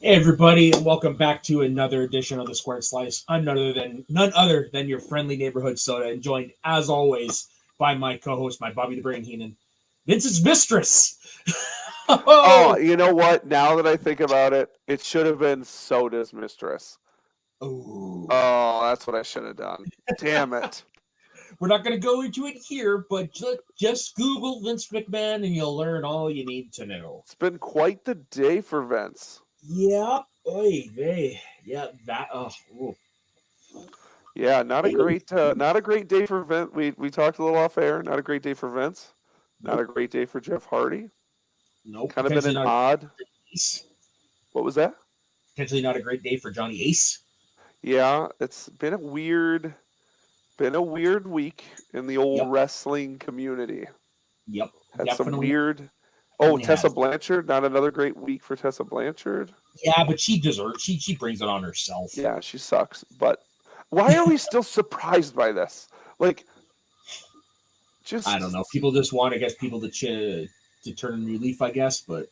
Hey everybody, and welcome back to another edition of the Squared Slice. I'm none other than your friendly neighborhood soda, and joined as always by my co-host, my Bobby the Brain Heenan, Vince's mistress. Oh, Oh, you know what? Now that I think about it, it should have been Soda's mistress. oh, Oh, that's what I should have done. Damn it. we're not going to go into it here, but just Google Vince McMahon, and you'll learn all you need to know. It's been quite the day for Vince. Yeah, oy vey, yeah, that. Ooh. Yeah, Hey, not a great day for Vince. We talked a little off air. Not a great day for Vince. Not a nope, great day for Jeff Hardy. nope. Kind of been Potentially an not a odd. great Ace. What was that? Potentially not a great day for Johnny Ace. Yeah, it's been a weird week in the old Yep, wrestling community. yep, Had some definitely. weird. Oh, Definitely Tessa has. Blanchard. Not another great week for Tessa Blanchard. Yeah, but she deserves. She brings it on herself. Yeah, she sucks. But why are we still surprised by this? Like, I don't just know. People just want, I guess, people to turn a new leaf. I guess, but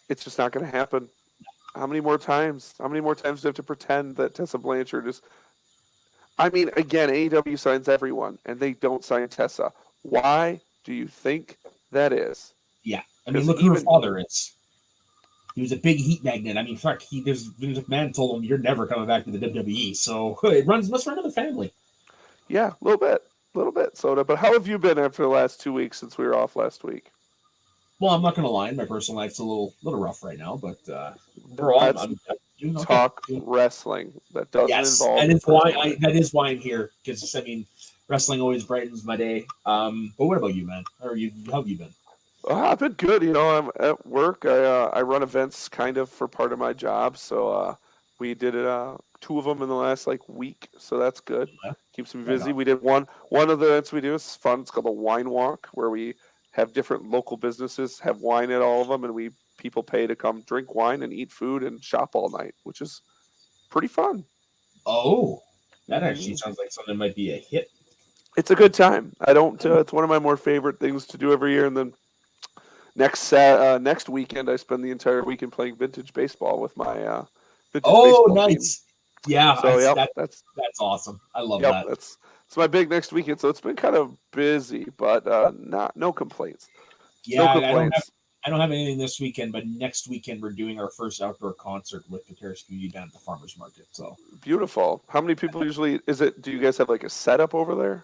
it's just not going to happen. How many more times? How many more times do you have to pretend that Tessa Blanchard is? I mean, again, AEW signs everyone, and they don't sign Tessa. Why do you think that is? yeah. I mean, Because look who her even father is. He was a big heat magnet. I mean, fuck. Vince McMahon told him, "You're never coming back to the WWE." So it must run in the family. yeah, a little bit, Soda. But how have you been after the last 2 weeks since we were off last week? Well, I'm not gonna lie. My personal life's a little rough right now, but overall, Let's I'm doing okay. talk wrestling. That doesn't Yes, involve your personal life. that is why I'm here, because I mean, wrestling always brightens my day. But what about you, man? How have you been? I've been good. I'm at work. I run events kind of for part of my job. So we did two of them in the last like week. So that's good. Yeah, Keeps me right busy. on. We did one of the events we do is fun. It's called the Wine Walk, where we have different local businesses have wine at all of them, and we people pay to come drink wine and eat food and shop all night, which is pretty fun. Oh, that actually hmm sounds like something that might be a hit. It's a good time. I don't. It's one of my more favorite things to do every year, and then next weekend, I spend the entire weekend playing vintage baseball with my vintage Oh, baseball team. nice. Yeah, So yep, that's awesome. I love yep, that. that's it's my big next weekend. So it's been kind of busy, but not no complaints. Yeah, No I complaints. don't have anything this weekend, but next weekend we're doing our first outdoor concert with the Terrace Community Band at the farmers market. So, Beautiful. How many people usually is it? Do you guys have like a setup over there?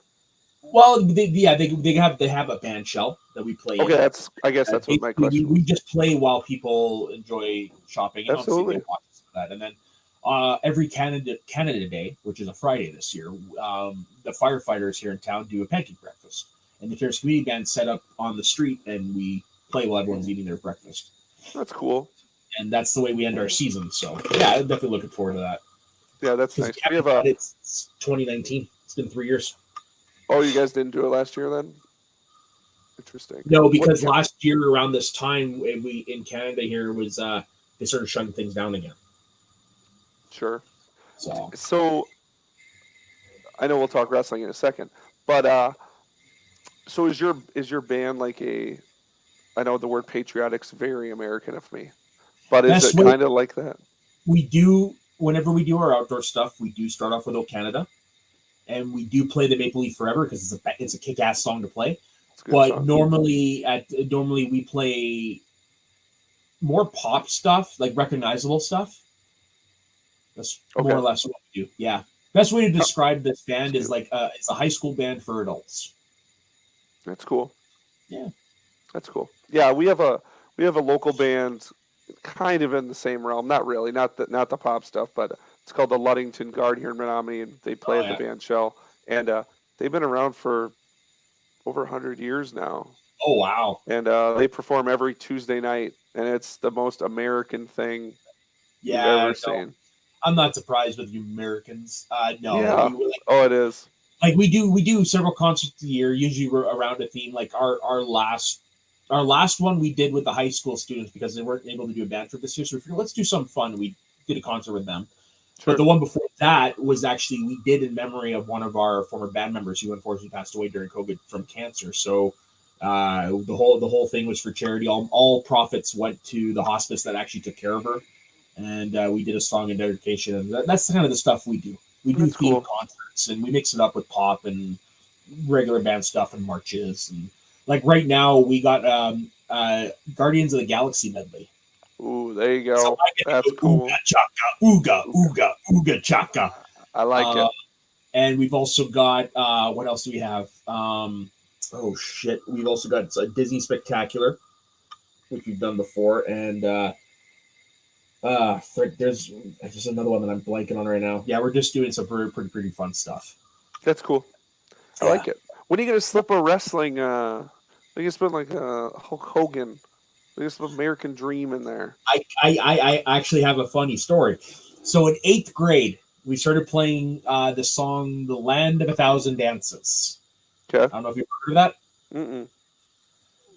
well, they have a band shell that we play Okay, in. I guess that's what my Basically, question we was. just play while people enjoy shopping, and obviously they Absolutely. watch that. And then every Canada Day, which is a Friday this year, the firefighters here in town do a pancake breakfast, and the Terrace Community Band set up on the street, and we play while everyone's eating their breakfast. That's cool. And that's the way we end our season. So yeah, I'm definitely looking forward to that Yeah, that's because nice. we We haven't have done a. it since 2019. It's been 3 years. Oh, you guys didn't do it last year then? Interesting. No, What? because last year around this time, we in Canada here was they started shutting things down again. Sure. So So I know we'll talk wrestling in a second, but so is your band like a? I know the word patriotic's very American of me, but is best it way kind of like that? we do whenever we do our outdoor stuff, we do start off with O Canada, and we do play the Maple Leaf Forever because it's a kick ass song to play. It's a good But song. normally we play more pop stuff, like recognizable stuff. That's more or Okay, less what we do. Yeah. Best way to oh, describe this band is excuse me. like it's a high school band for adults. That's cool. Yeah. That's cool. Yeah, we have a local band, kind of in the same realm. Not really, not the pop stuff, but it's called the Luddington Guard here in Menominee, and they play Oh at the yeah. band shell, and they've been around for over 100 years now, Oh wow. and they perform every Tuesday night, and it's the most American thing you've Yeah. ever No, seen. I'm not surprised with you Americans. No, Yeah. Oh, it is. like we do several concerts a year, usually we're around a theme. Like our last one we did with the high school students because they weren't able to do a band trip this year. So we figured let's do something fun. We did a concert with them. But the Sure. one before that was actually we did in memory of one of our former band members who unfortunately passed away during COVID from cancer. So The whole thing was for charity. All profits went to the hospice that actually took care of her, and we did a song in dedication. And that's kind of the stuff we do. We do That's theme cool. concerts, and we mix it up with pop and regular band stuff and marches. And like right now, we got Guardians of the Galaxy medley. Ooh, there you So go. I get to That's go cool. ooga chaka, ooga ooga ooga chaka. I like it. And we've also got what else do we have? Oh shit, we've also got Disney Spectacular, which we've done before, and there's another one that I'm blanking on right now. Yeah, we're just doing some pretty fun stuff. That's cool. I Yeah. like it. When are you gonna slip a wrestling? I think it's been like Hulk Hogan. I think some American Dream in there. I actually have a funny story. So in 8th grade, we started playing the song "The Land of a Thousand Dances." Okay. I don't know if you've heard of that. Mm-mm.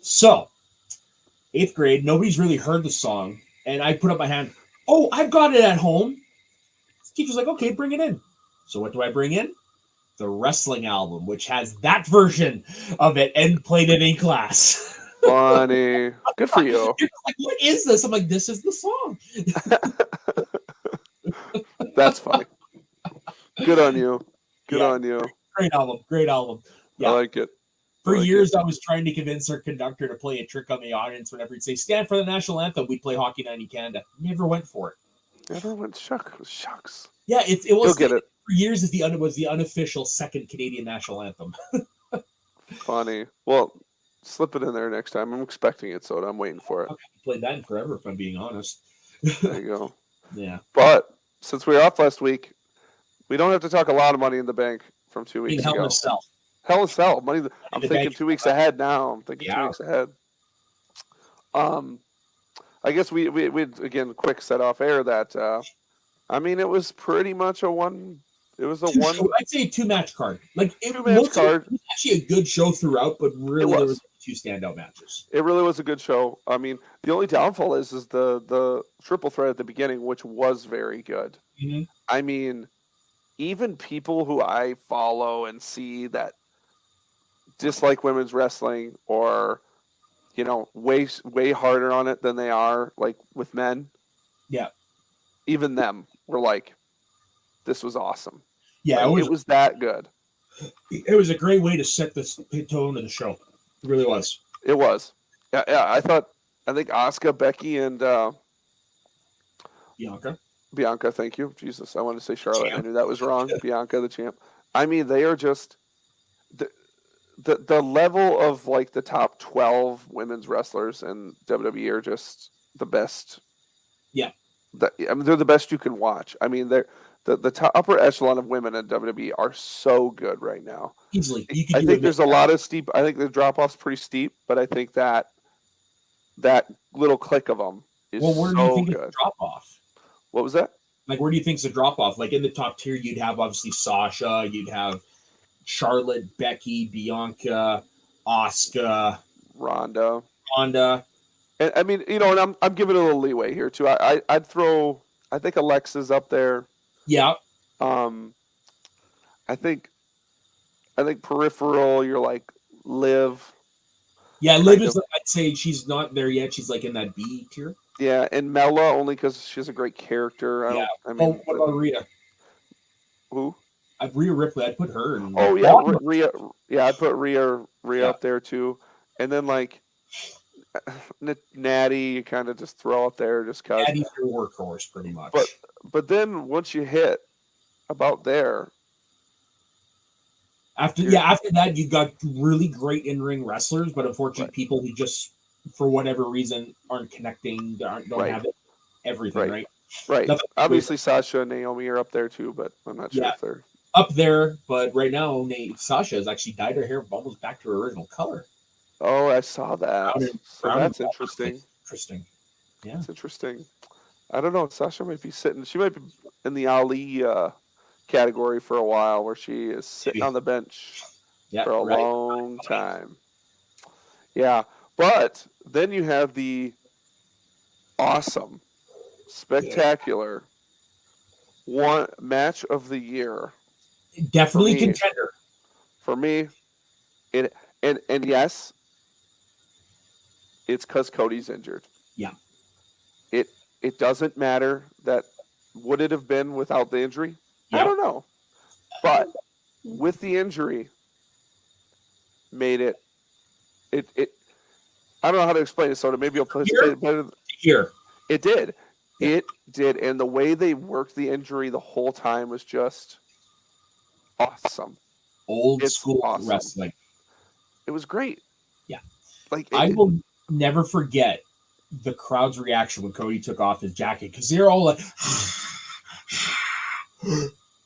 So 8th grade, nobody's really heard the song, and I put up my hand. Oh, I've got it at home. The teacher's like, okay, bring it in. So what do I bring in? The wrestling album, which has that version of it, and played it in class. Funny. Good for you. You're like, what is this? I'm like, this is the song. That's funny. Good on you. Good Yeah. on you. Great album. Great album. I Yeah. like it. For like years, I was trying to convince our conductor to play a trick on the audience whenever he'd say, stand for the national anthem. We'd play Hockey 90 Canada. Never went for it. Never went shucks. Yeah, it was. You'll get it. For years, was the unofficial second Canadian national anthem. Funny. Well, slip it in there next time. I'm expecting it, so I'm waiting for it. I haven't played that in forever, if I'm being honest. There you go. Yeah. But since we were off last week, we don't have to talk a lot of Money in the Bank from 2 In weeks Hell in ago. a Cell. Hell in a Cell. I'm in the thinking Bank. 2 weeks ahead now. I'm thinking 2 Yeah. weeks ahead. I guess we again quick set off air that I mean it was pretty much I'd say a 2-match card. Like it Two-match card. was actually a good show throughout, but really there was. was 2 standout matches. It really was a good show. I mean, the only downfall is the triple threat at the beginning, which was very good. Mm-hmm. I mean, even people who I follow and see that dislike women's wrestling or way harder on it than they are like with men. Yeah. Even them were like, this was awesome. Yeah, like, it was that good. It was a great way to set the tone of the show. It really was. It was. Yeah. I think Asuka, Becky, and Bianca, thank you. Jesus, I wanted to say Charlotte. Champ. I knew that was wrong. Bianca, the champ. I mean, they are just the level of like the top 12 women's wrestlers in WWE are just the best. Yeah. I mean, they're the best you can watch. I mean, they're the top upper echelon of women in WWE are so good right now. Easily. I think there's a lot of steep. I think the drop off's pretty steep, but I think that little click of them is where do you think good. It's drop off? What was that? Like, where do you think it's a drop off? Like in the top tier, you'd have obviously Sasha, you'd have Charlotte, Becky, Bianca, Asuka, Ronda. And I mean, and I'm giving it a little leeway here too. I'd throw. I think Alexa's up there. Yeah. I think peripheral. You're like Liv. Yeah, Liv is. I'd say she's not there yet. She's like in that B tier. Yeah, and Mela only because she has a great character. What about Rhea? Who? Rhea Ripley. I'd put her. Rhea. Yeah, I'd put Rhea up there too. And then like Natty, you kind of just throw up there just because. Natty's your workhorse, pretty much. But then once you hit about there. After that, you've got really great in-ring wrestlers, but unfortunately, people who just, for whatever reason, aren't connecting, don't have everything, right? Right. Obviously, Sasha and Naomi are up there too, but I'm not sure if they're up there. But right now, Sasha has actually dyed her hair almost back to her original color. Oh, I saw that. That's interesting. Interesting. Yeah, it's interesting. I don't know. Sasha might be sitting. She might be in the Ali category for a while, where she is sitting on the bench for a long time. Yeah, but then you have the awesome, spectacular one match of the year. Definitely contender for me. And yes, it's because Cody's injured. Yeah. It doesn't matter that would it have been without the injury? I Yep. don't know. But with the injury, made it I don't know how to explain it, so maybe you'll play it better. Here. It did. Yeah. It did. And the way they worked the injury the whole time was just awesome. Old It's school awesome. wrestling. It was great. Yeah. Like I will never forget the crowd's reaction when Cody took off his jacket, because they're all like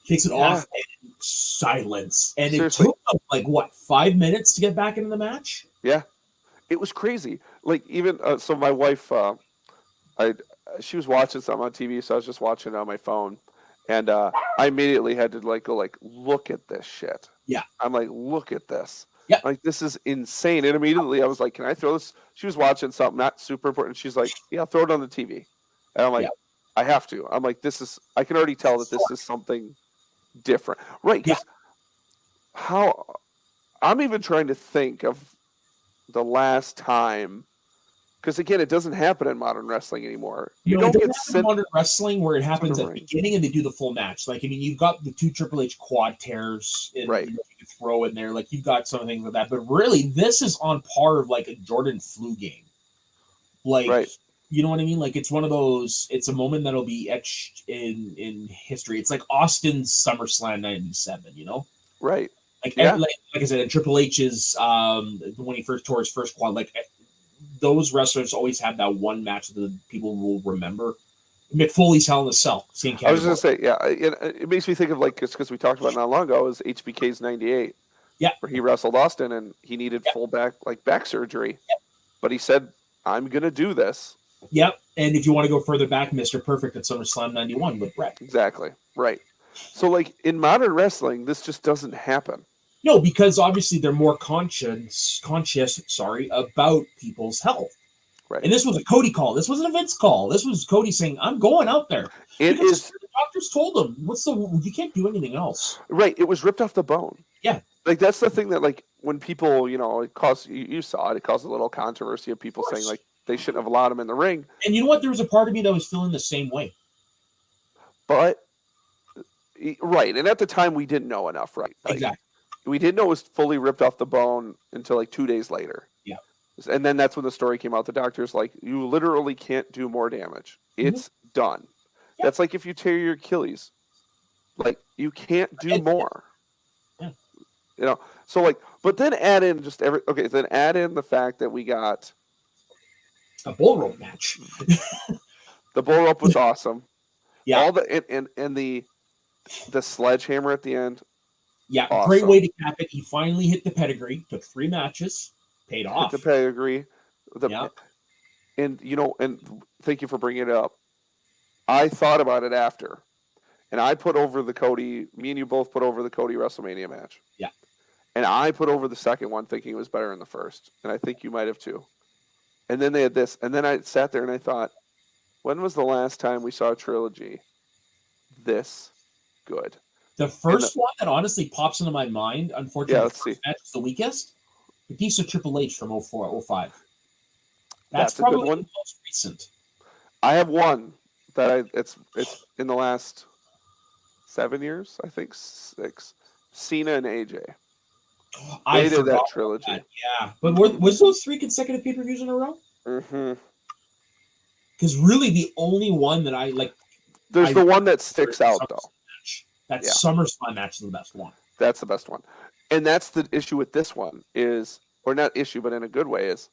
takes it off and silence. And Seriously. It took them like what, 5 minutes to get back into the match? Yeah. It was crazy. Like even so my wife she was watching something on TV, so I was just watching it on my phone. And I immediately had to like go like, look at this shit. Yeah. I'm like, look at this. Yeah. Like, this is insane. And immediately I was like, can I throw this? She was watching something not super important. She's like, yeah, throw it on the TV. And I'm like, I have to. I'm like, I can already tell that this is something different. Right. Because how I'm even trying to think of the last time, because again, it doesn't happen in modern wrestling anymore. You don't get sent modern wrestling where it happens at the beginning and they do the full match. Like, I mean, you've got the 2 Triple H quad tears, right? You can throw in there, like you've got some things like that. But really, this is on par of like a Jordan flu game. Like, you know what I mean? Like, it's one of those. It's a moment that'll be etched in history. It's like Austin's SummerSlam '97. You know, right? Like, like I said, and Triple H's when he first tore his first quad, like. Those wrestlers always have that one match that the people will remember. Mick Foley's Hell in a Cell. Same category. I was going to say, yeah, it makes me think of like, because we talked about it not long ago, is HBK's '98. Yeah. Where he wrestled Austin and he needed full back surgery. Yep. But he said, I'm going to do this. Yep. And if you want to go further back, Mr. Perfect at SummerSlam '91 with Bret. Exactly. Right. So like in modern wrestling, this just doesn't happen. No, because obviously they're more conscious, about people's health. Right. And this was a Cody call. This wasn't a Vince call. This was Cody saying, "I'm going out there." It is. The doctors told him, you can't do anything else." Right. It was ripped off the bone. Yeah. Like that's the thing that like when people, it caused you saw it. It caused a little controversy of people saying like they shouldn't have allowed him in the ring. And you know what? There was a part of me that was feeling the same way. But right, and at the time we didn't know enough, right? Like, exactly. We didn't know it was fully ripped off the bone until like 2 days later. Yeah. And then that's when the story came out. The doctor's like, you literally can't do more damage. It's done. Yeah. That's like if you tear your Achilles. Like, you can't do more. Yeah. So like, but then add in then add in the fact that we got a bull rope match. The bull rope was awesome. Yeah. All the and the sledgehammer at the end. Yeah, awesome. Great way to cap it. He finally hit the pedigree. Took 3 matches, paid off. Hit the pedigree. And and thank you for bringing it up. I thought about it after, and I put over the Cody. Me and you both put over the Cody WrestleMania match. Yeah. And I put over the second one, thinking it was better than the first, and I think you might have too. And then they had this, and then I sat there and I thought, when was the last time we saw a trilogy this good? The first one that honestly pops into my mind, unfortunately, the match is the weakest. Batista Triple H from 04-05. That's probably a good one. The most recent. I have one that it's in the last 7 years, I think 6. Cena and AJ. They did that trilogy. Yeah, but was those 3 consecutive pay-per-views in a row? Mm-hmm. Because really, the only one that I like. There's the one that sticks out though. That SummerSlam match is the best one. That's the best one. And that's the issue with this one is, or not issue, but in a good way is,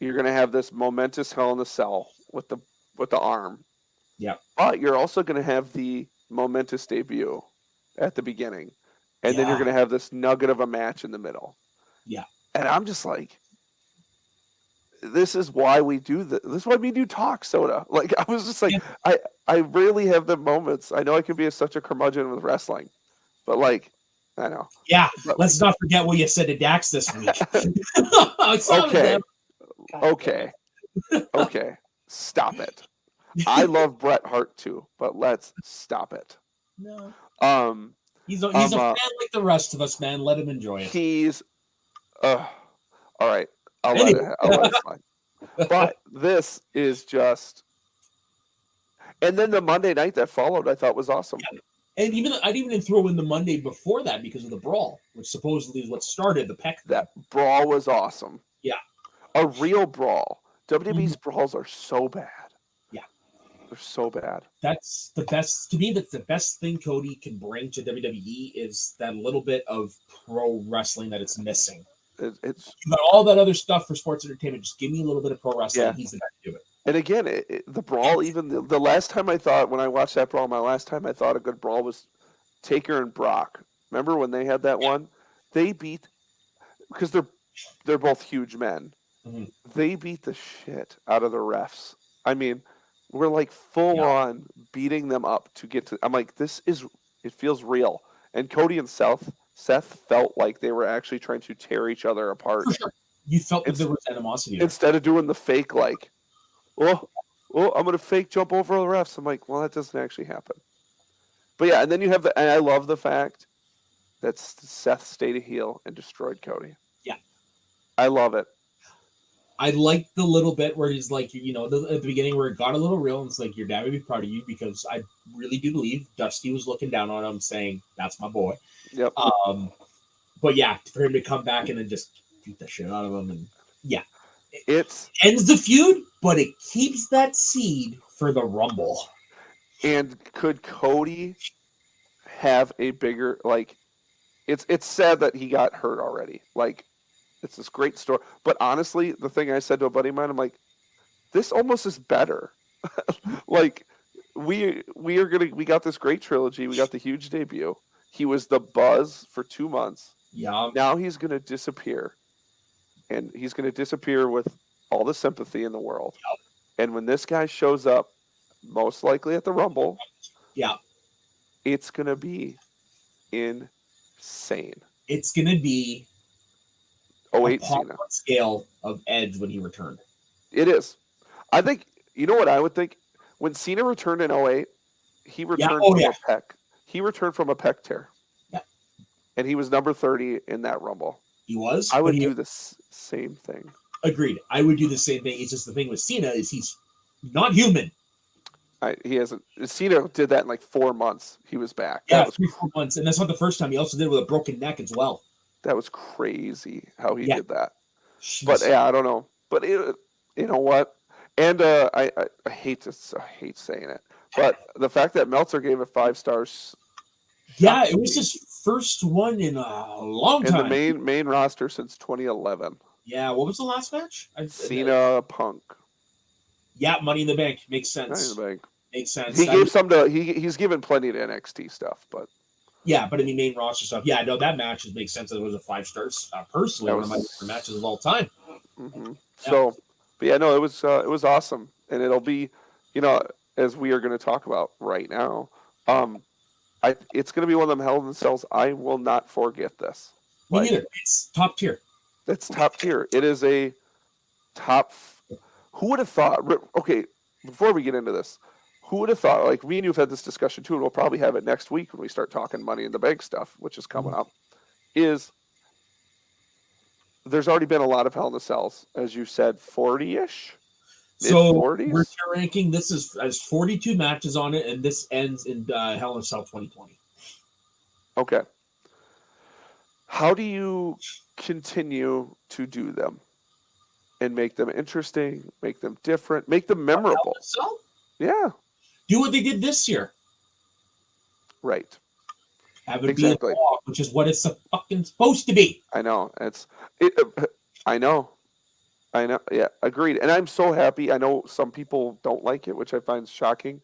you're going to have this momentous Hell in a Cell with the arm. Yeah. But you're also going to have the momentous debut at the beginning. And then you're going to have this nugget of a match in the middle. Yeah. And I'm just like, this is why we do this. This is why we do talk, Soda. Like, I was just like, I rarely have the moments. I know I can be such a curmudgeon with wrestling, but like, I know. Yeah, let's not forget what you said to Dax this week. Okay. Stop it. I love Bret Hart too, but let's stop it. No. He's a fan like the rest of us, man. Let him enjoy it. All right. I'll let it slide. But this is just, and then the Monday night that followed, I thought was awesome. Yeah. And even I'd even throw in the Monday before that because of the brawl, which supposedly is what started the Peck. That brawl was awesome. Yeah. A real brawl. WWE's brawls are so bad. Yeah. They're so bad. That's the best, to me, that's the best thing Cody can bring to WWE is that little bit of pro wrestling that it's missing. It's you got all that other stuff for sports entertainment. Just give me a little bit of pro wrestling. Yeah. He's the guy to do it. And again, the brawl, even the last time I thought, when I watched that brawl, my last time I thought a good brawl was Taker and Brock. Remember when they had that one? They beat, because they're both huge men. Mm-hmm. They beat the shit out of the refs. I mean, we're like full on beating them up to get to. I'm like, it feels real. And Cody and Seth felt like they were actually trying to tear each other apart. For sure. You felt that there was animosity. Instead of doing the fake, like, oh, I'm going to fake jump over the refs. I'm like, well, that doesn't actually happen. But yeah, and then you have and I love the fact that Seth stayed a heel and destroyed Cody. Yeah. I love it. I like the little bit where he's like, at the beginning where it got a little real, and it's like, your dad would be proud of you because I really do believe Dusty was looking down on him saying, that's my boy. Yep. But yeah, for him to come back and then just beat the shit out of him, and yeah. It ends the feud, but it keeps that seed for the Rumble. And could Cody have a bigger, like, it's sad that he got hurt already. Like, it's this great story. But honestly, the thing I said to a buddy of mine, I'm like, this almost is better. Like, we got this great trilogy. We got the huge debut. He was the buzz for 2 months. Yeah. Now he's going to disappear. And he's going to disappear with all the sympathy in the world. Yep. And when this guy shows up, most likely at the Rumble, yeah, it's going to be insane. It's going to be 08 Cena scale of Edge when he returned. It is. I think, you know what I would think? When Cena returned in 08, he returned from a pec. He returned from a pec tear. Yeah. And he was number 30 in that Rumble. He was. I would do the same thing. Agreed. I would do the same thing. It's just the thing with Cena is he's not human. He hasn't. Cena did that in like 4 months. He was back. Yeah, 3-4 months. And that's not the first time. He also did it with a broken neck as well. That was crazy how he did that. Jeez. But yeah, I don't know. But you know what? And I hate saying it, but the fact that Meltzer gave it 5 stars. Yeah, it was his first one in a long time. In the main roster since 2011. Yeah, what was the last match? Cena Punk. Yeah, Money in the Bank makes sense. Money in the Bank makes sense. He gave some to he's given plenty to NXT stuff, but yeah, but I mean main roster stuff. Yeah, no, that match makes sense. It was a 5 stars. Personally, one of my favorite matches of all time. Mm-hmm. Yeah. So, but yeah, no, it was awesome, and it'll be, as we are going to talk about right now. It's going to be one of them Hell in Cells. I will not forget this. Me neither. It's top tier. It's top tier. It is a top. Who would have thought? Okay, before we get into this, who would have thought? Like, me and you have had this discussion too, and we'll probably have it next week when we start talking Money in the Bank stuff, which is coming up. There's already been a lot of Hell in the Cells, as you said, 40-ish. So mid-40s? we're ranking. This has 42 matches on it, and this ends in Hell in a Cell 2020. Okay. How do you continue to do them and make them interesting, make them different, make them memorable? Hell in a Cell? Yeah. Do what they did this year. Right. Have it be a walk, which is what it's fucking supposed to be. I know. I know. Yeah, agreed. And I'm so happy. I know some people don't like it, which I find shocking.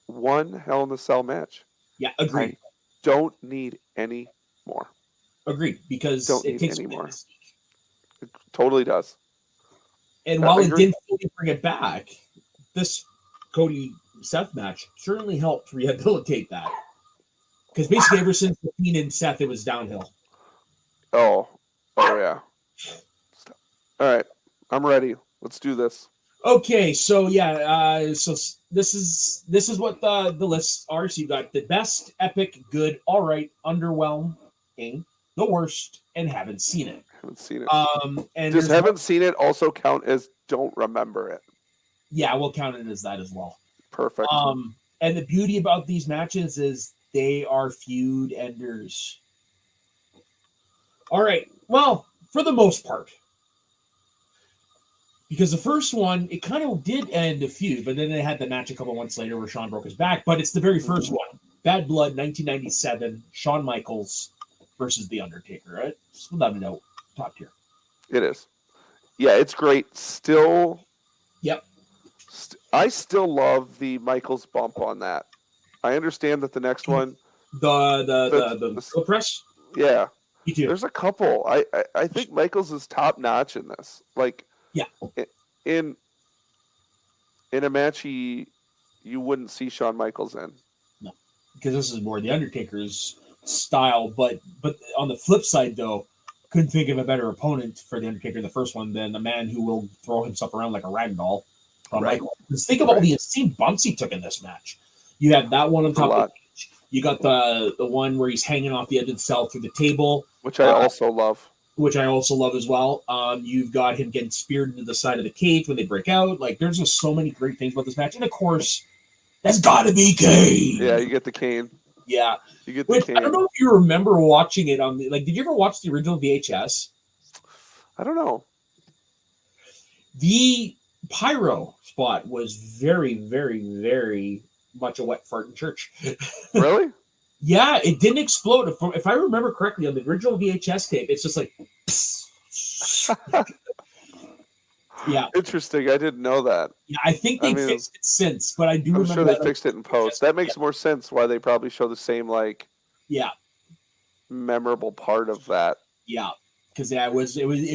One Hell in a Cell match. Yeah, agreed. I don't need any more. Agreed, because it takes any more. It totally does. And while it didn't fully bring it back, this Cody Seth match certainly helped rehabilitate that. Because basically, ever since the Fiend and Seth, it was downhill. Oh yeah. All right, I'm ready. Let's do this. Okay, so yeah, so this is what the lists are. So you got the best, epic, good, all right, underwhelming, the worst, and haven't seen it. Haven't seen it. And Does there's haven't seen it also count as don't remember it? yeah, we'll count it as that as well. Perfect. And the beauty about these matches is they are feud enders. All right. Well, for the most part. Because the first one, it kind of did end a feud, but then they had the match a couple months later where Shawn broke his back. But it's the very first one. Bad Blood, 1997, Shawn Michaels versus The Undertaker. Right? Just without a doubt, top tier. It is. Yeah, it's great. Still. Yep. I still love the Michaels bump on that. I understand that the next one. The press? Yeah. Me too. There's a couple. I think Michaels is top notch in this. Like, yeah. In a match you wouldn't see Shawn Michaels in. No. Because this is more the Undertaker's style. But on the flip side, though, couldn't think of a better opponent for the Undertaker in the first one than a man who will throw himself around like a rag doll. Right. Because think of all the insane bumps he took in this match. You have that one on top of the cage. You got the one where he's hanging off the edge of the cell through the table. Which I also love. Which I also love as well. You've got him getting speared into the side of the cage when they break out. Like, there's just so many great things about this match. And, of course, that's got to be Kane. Yeah, you get the Kane. Yeah. You get the Kane. I don't know if you remember watching it on the... Like, did you ever watch the original VHS? I don't know. The pyro spot was very, very, very much a wet fart in church. Really? Yeah, it didn't explode. If I remember correctly, on the original VHS tape, it's just like... yeah. Interesting. I didn't know that. Yeah, I think they fixed it since, but I do remember sure they fixed it in post. That makes more sense why they probably show the same, like... Yeah. Memorable part of that. Yeah. Because it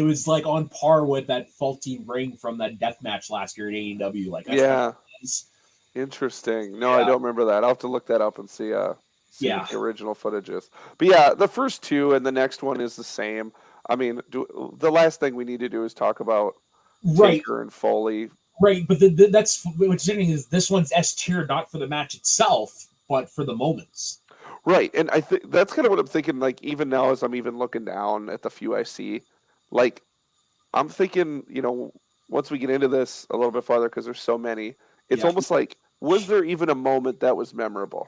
was like on par with that faulty ring from that death match last year at AEW. Like, yeah. Interesting. No, I don't remember that. I'll have to look that up and see what the original footage is. But yeah, the first two and the next one is the same. I mean, the last thing we need to do is talk about Taker and Foley. Right, but that's what's interesting is this one's S tier not for the match itself, but for the moments. Right, and I think that's kind of what I'm thinking. Like, even now, as I'm even looking down at the few I see, like, I'm thinking, once we get into this a little bit farther, because there's so many, it's almost like, was there even a moment that was memorable?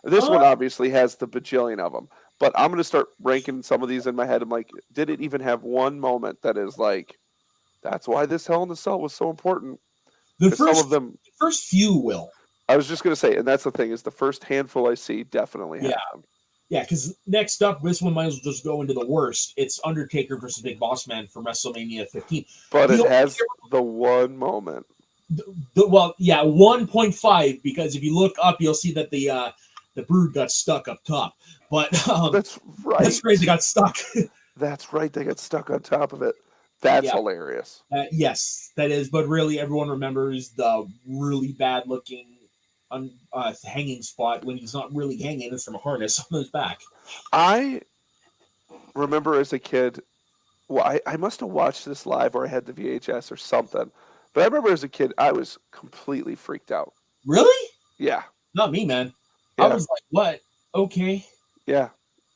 This one obviously has the bajillion of them, but I'm going to start ranking some of these in my head. I'm like, did it even have one moment that is like, that's why this Hell in a Cell was so important? Some of them, the first few will. I was just going to say, and that's the thing, is the first handful I see definitely have them. Yeah, because next up, this one might as well just go into the worst. It's Undertaker versus Big Boss Man from WrestleMania 15. But it has the one moment. 1.5, because if you look up, you'll see that the Brood got stuck up top. But that's right. That's crazy. They got stuck. That's right. They got stuck on top of it. That's hilarious. Yes, that is. But really, everyone remembers the really bad-looking hanging spot when he's not really hanging. It's from a harness on his back. I remember as a kid, well, I must have watched this live or I had the VHS or something. But I remember as a kid, I was completely freaked out. Really? Yeah. Not me, man. Yeah. I was like, what? Okay. Yeah.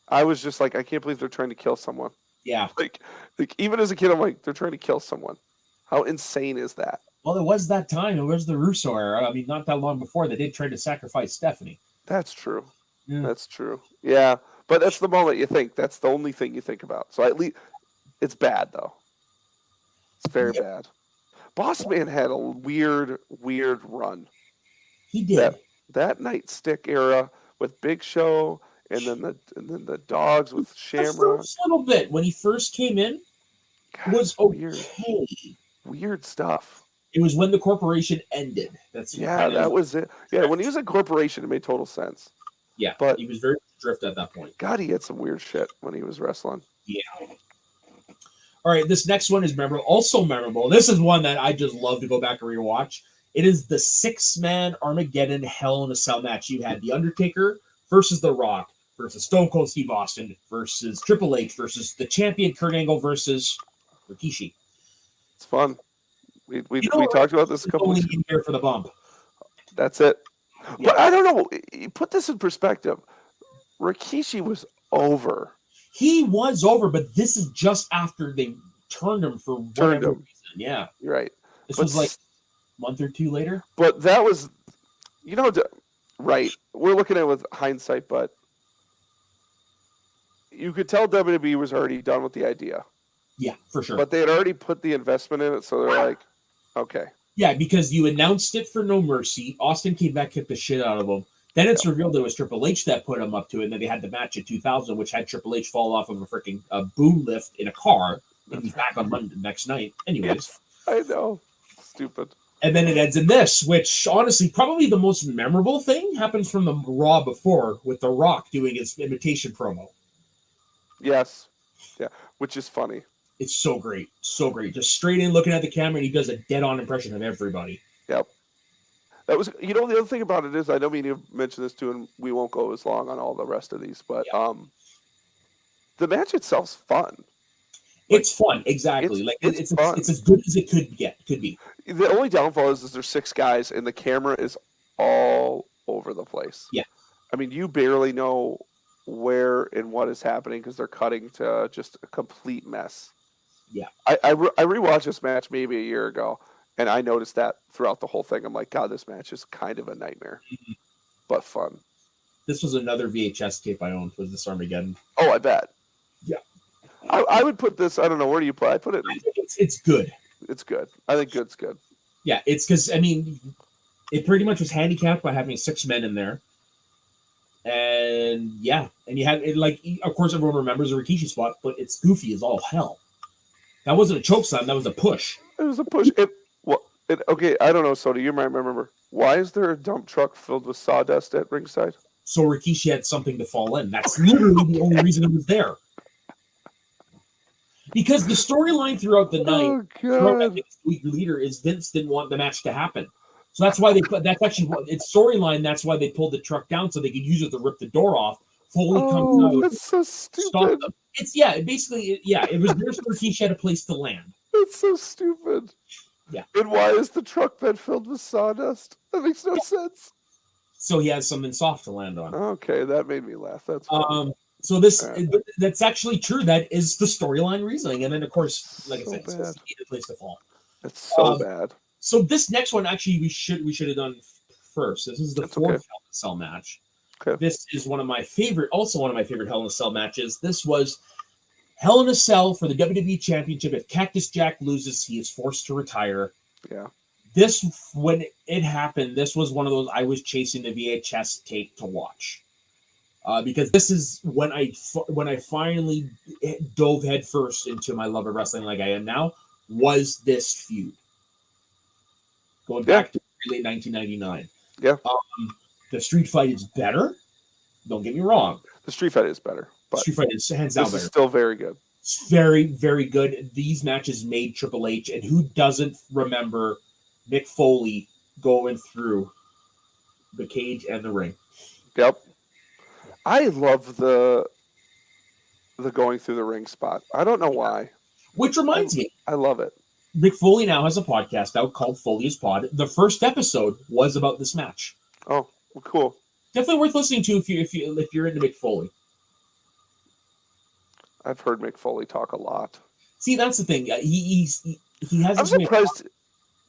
I was just like, I can't believe they're trying to kill someone. Yeah. Like even as a kid, I'm like, they're trying to kill someone. How insane is that? Well, it was that time. It was the Russo era. I mean, not that long before, they did try to sacrifice Stephanie. That's true. Yeah. That's true. Yeah. But that's the moment you think. That's the only thing you think about. So at least it's bad, though. It's very bad. Boss Man had a weird run. He did. That Nightstick era with Big Show and then the dogs with Shamrock. The little bit when he first came in was okay. Weird stuff. It was when the corporation ended. That was it. Yeah, when he was in corporation, it made total sense. Yeah, but he was very drift at that point. God, he had some weird shit when he was wrestling. Yeah. All right, this next one is memorable. Also memorable. This is one that I just love to go back and rewatch. It is the 6-man Armageddon Hell in a Cell match. You had The Undertaker versus The Rock versus Stone Cold Steve Austin versus Triple H versus the champion Kurt Angle versus Rikishi. It's fun. We talked about this a couple weeks ago. Here for the bump. That's it. Yeah. But I don't know. Put this in perspective. Rikishi was over. He was over, but this is just after they turned him for whatever reason. Yeah. You're right. This But was like a month or two later. But that was, right. We're looking at it with hindsight, but you could tell WWE was already done with the idea. Yeah, for sure. But they had already put the investment in it, so they're like, okay. Yeah, because you announced it for No Mercy. Austin came back, kicked the shit out of him. Then it's revealed it was Triple H that put him up to it, and then they had the match in 2000, which had Triple H fall off of a freaking boom lift in a car, and he's back on Monday next night. Anyways. Yes, I know. Stupid. And then it ends in this, which honestly, probably the most memorable thing happens from the Raw before with The Rock doing his imitation promo. Yes. Yeah, which is funny. It's so great. So great. Just straight in looking at the camera, and he does a dead-on impression of everybody. Yep. That was, the other thing about it is, I don't mean to mention this too, and we won't go as long on all the rest of these, but the match itself's fun. It's fun, exactly. It's fun. It's as good as it could be. The only downfall is there's 6 guys, and the camera is all over the place. Yeah. I mean, you barely know where and what is happening because they're cutting to just a complete mess. Yeah. I rewatched this match maybe a year ago, and I noticed that throughout the whole thing. I'm like, God, this match is kind of a nightmare, but fun. This was another VHS tape I owned, was this Armageddon. Oh, I bet. Yeah. I would put this, I don't know, where do you put it? I put it. It's good. It's good. I think good's good. Yeah, it's because, I mean, it pretty much was handicapped by having 6 men in there. And yeah, and you had it, like, of course, everyone remembers the Rikishi spot, but it's goofy as all hell. That wasn't a choke slam, that was a push. It was a push. Okay, I don't know, Soda, you might remember. Why is there a dump truck filled with sawdust at ringside? So Rikishi had something to fall in. That's literally the only reason it was there. Because the storyline throughout the night, throughout the week leader, is Vince didn't want the match to happen. So that's why that's actually it's storyline. That's why they pulled the truck down so they could use it to rip the door off. Foley comes out. That's so stupid. It was there so Rikishi had a place to land. It's so stupid. Yeah. And why is the truck bed filled with sawdust? That makes no sense. So he has something soft to land on. Okay, that made me laugh. That's funny. So that's actually true. That is the storyline reasoning. And then, of course, like I said, it's a place to fall. It's so bad. So this next one, actually, we should have done first. This is the fourth Hell in a Cell match. Okay. This is one of my favorite Hell in a Cell matches. This was Hell in a Cell for the WWE Championship. If Cactus Jack loses, he is forced to retire. Yeah. When it happened, this was one of those I was chasing the VHS tape to watch. Because this is when I finally dove headfirst into my love of wrestling like I am now, was this feud. Going back to late 1999. Yeah. The street fight is better. Don't get me wrong. The street fight is better. But street fight is hands down better. This is still very good. It's very, very good. These matches made Triple H, and who doesn't remember Mick Foley going through the cage and the ring? Yep. I love the going through the ring spot. I don't know why. Which reminds me. I love it. Mick Foley now has a podcast out called Foley's Pod. The first episode was about this match. Oh, well, cool. Definitely worth listening to if you're into Mick Foley. I've heard Mick Foley talk a lot. See, that's the thing. He has. I'm surprised.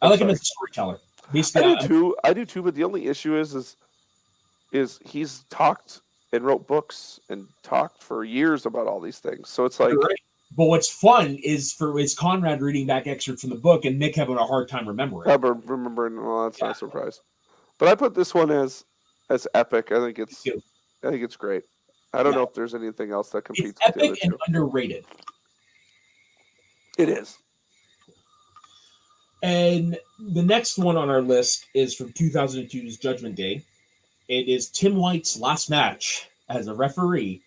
I like him as a storyteller. Basically, I do too. But the only issue is he's talked and wrote books and talked for years about all these things. So it's like. Right. But what's fun is Conrad reading back excerpts from the book and Nick having a hard time remembering. Well, that's not a surprise. But I put this one as epic. I think it's great. I don't know if there's anything else that competes. It's epic and underrated. It is. And the next one on our list is from 2002's Judgment Day. It is Tim White's last match as a referee.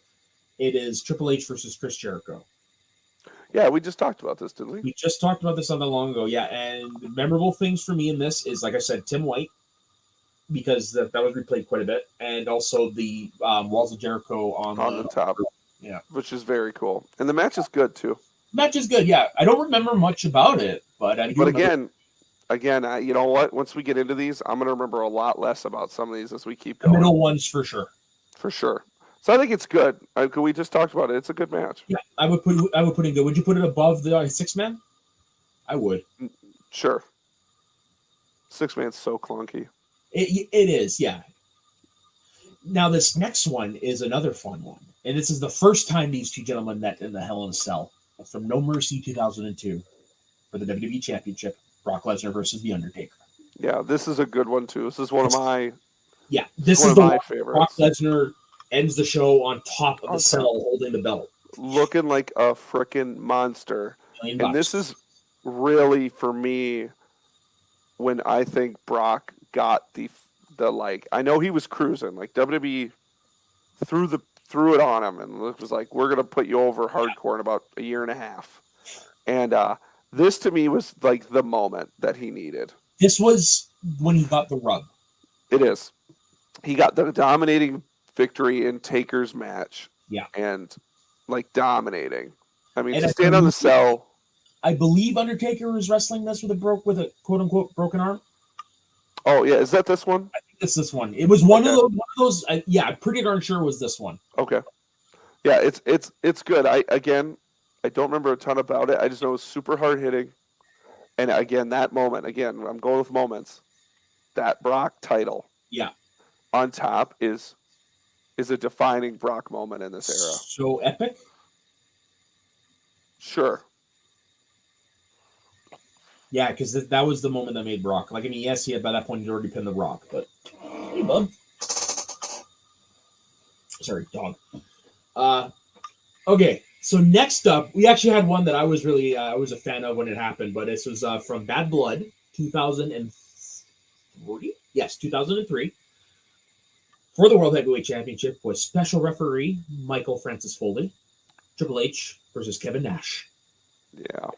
It is Triple H versus Chris Jericho. Yeah, we just talked about this, didn't we? We just talked about this not that long ago. Yeah, and the memorable things for me in this is, like I said, Tim White, because that was replayed quite a bit, and also the Walls of Jericho on the top. Yeah, which is very cool, and the match is good too. Match is good. Yeah, I don't remember much about it, but again, you know what? Once we get into these, I'm going to remember a lot less about some of these as we keep going. The middle ones for sure. For sure. So I think it's good. We just talked about it. It's a good match. Yeah, I would put it good. Would you put it above the 6-man? I would. Sure. 6-man's so clunky. It is, yeah. Now this next one is another fun one, and this is the first time these two gentlemen met in the Hell in a Cell from No Mercy 2002 for the WWE Championship. Brock Lesnar versus The Undertaker. Yeah, this is a good one too. This is one of my this is one of the my one favorites. Brock Lesnar ends the show on top of the cell holding the belt, looking like a freaking monster. And this is really, for me, when I think Brock got the like, I know he was cruising, like WWE threw it on him and it was like, we're gonna put you over hardcore in about a year and a half. And this to me was like the moment that he needed. This was when he got the rub. It is. He got the dominating victory in Taker's match. Yeah. And like dominating. I mean, And to stand on the cell. I believe Undertaker was wrestling this with a quote unquote broken arm. Oh yeah, is that this one? I think it's this one. It was one of those. I'm pretty darn sure it was this one. Okay. Yeah, it's good. I don't remember a ton about it. I just know it was super hard hitting. And again, that moment, I'm going with moments. That Brock title. Yeah. On top is a defining Brock moment in this era. So epic? Sure. Yeah, because that was the moment that made Brock. Like, I mean, yes, he had by that point he'd already pinned the Rock, but hey, bub. Sorry, dog. Okay, so next up, we actually had one that I was really I was a fan of when it happened, but this was from Bad Blood, 2003. Yes, 2003. For the World Heavyweight Championship was special referee Michael Francis Foley, Triple H versus Kevin Nash. Yeah.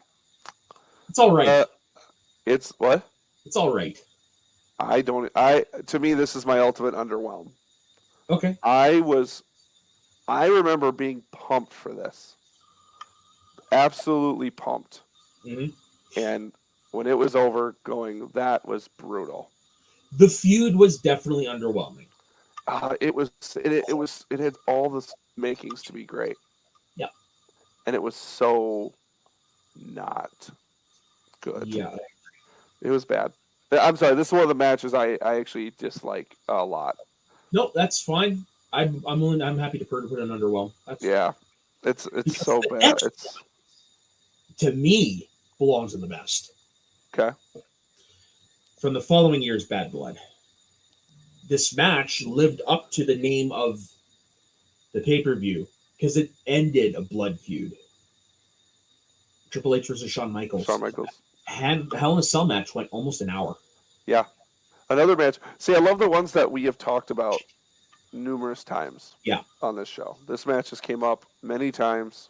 It's all right. It's what? It's all right. To me, this is my ultimate underwhelm. Okay. I remember being pumped for this. Absolutely pumped. Mm-hmm. And when it was over, that was brutal. The feud was definitely underwhelming. It had all the makings to be great. Yeah. And it was so not good. Yeah. It was bad. I'm sorry. This is one of the matches I actually dislike a lot. No, that's fine. I'm happy to put an underwhelm. It's so bad. It's to me belongs in the best. Okay. From the following year's Bad Blood. This match lived up to the name of the pay-per-view because it ended a blood feud. Triple H versus Shawn Michaels. Hell in a Cell match went almost an hour. Yeah. Another match. See, I love the ones that we have talked about numerous times. Yeah. On this show. This match has came up many times.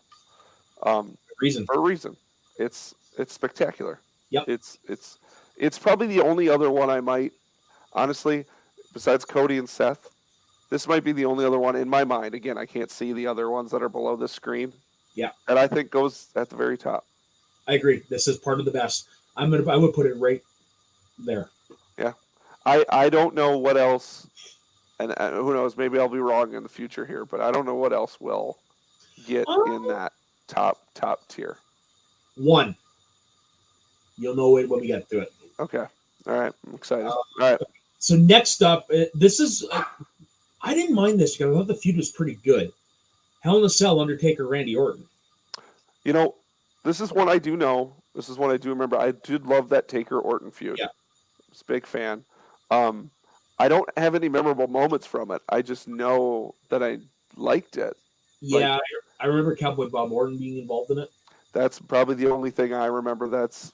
For a reason. It's spectacular. Yep. It's probably the only other one I might, honestly, besides Cody and Seth, this might be the only other one in my mind. Again, I can't see the other ones that are below the screen. Yeah. And I think goes at the very top. I agree. This is part of the best. I would put it right there. Yeah. I don't know what else, and who knows, maybe I'll be wrong in the future here, but I don't know what else will get in that top tier. One. You'll know it when we get to it. Okay. All right. I'm excited. All right. So next up, this is, I didn't mind this because I thought the feud was pretty good. Hell in a Cell, Undertaker, Randy Orton. You know, this is one I do know. This is one I do remember. I did love that Taker Orton feud. Yeah. I was a big fan. I don't have any memorable moments from it. I just know that I liked it. Yeah, I remember Cowboy Bob Orton being involved in it. That's probably the only thing I remember that's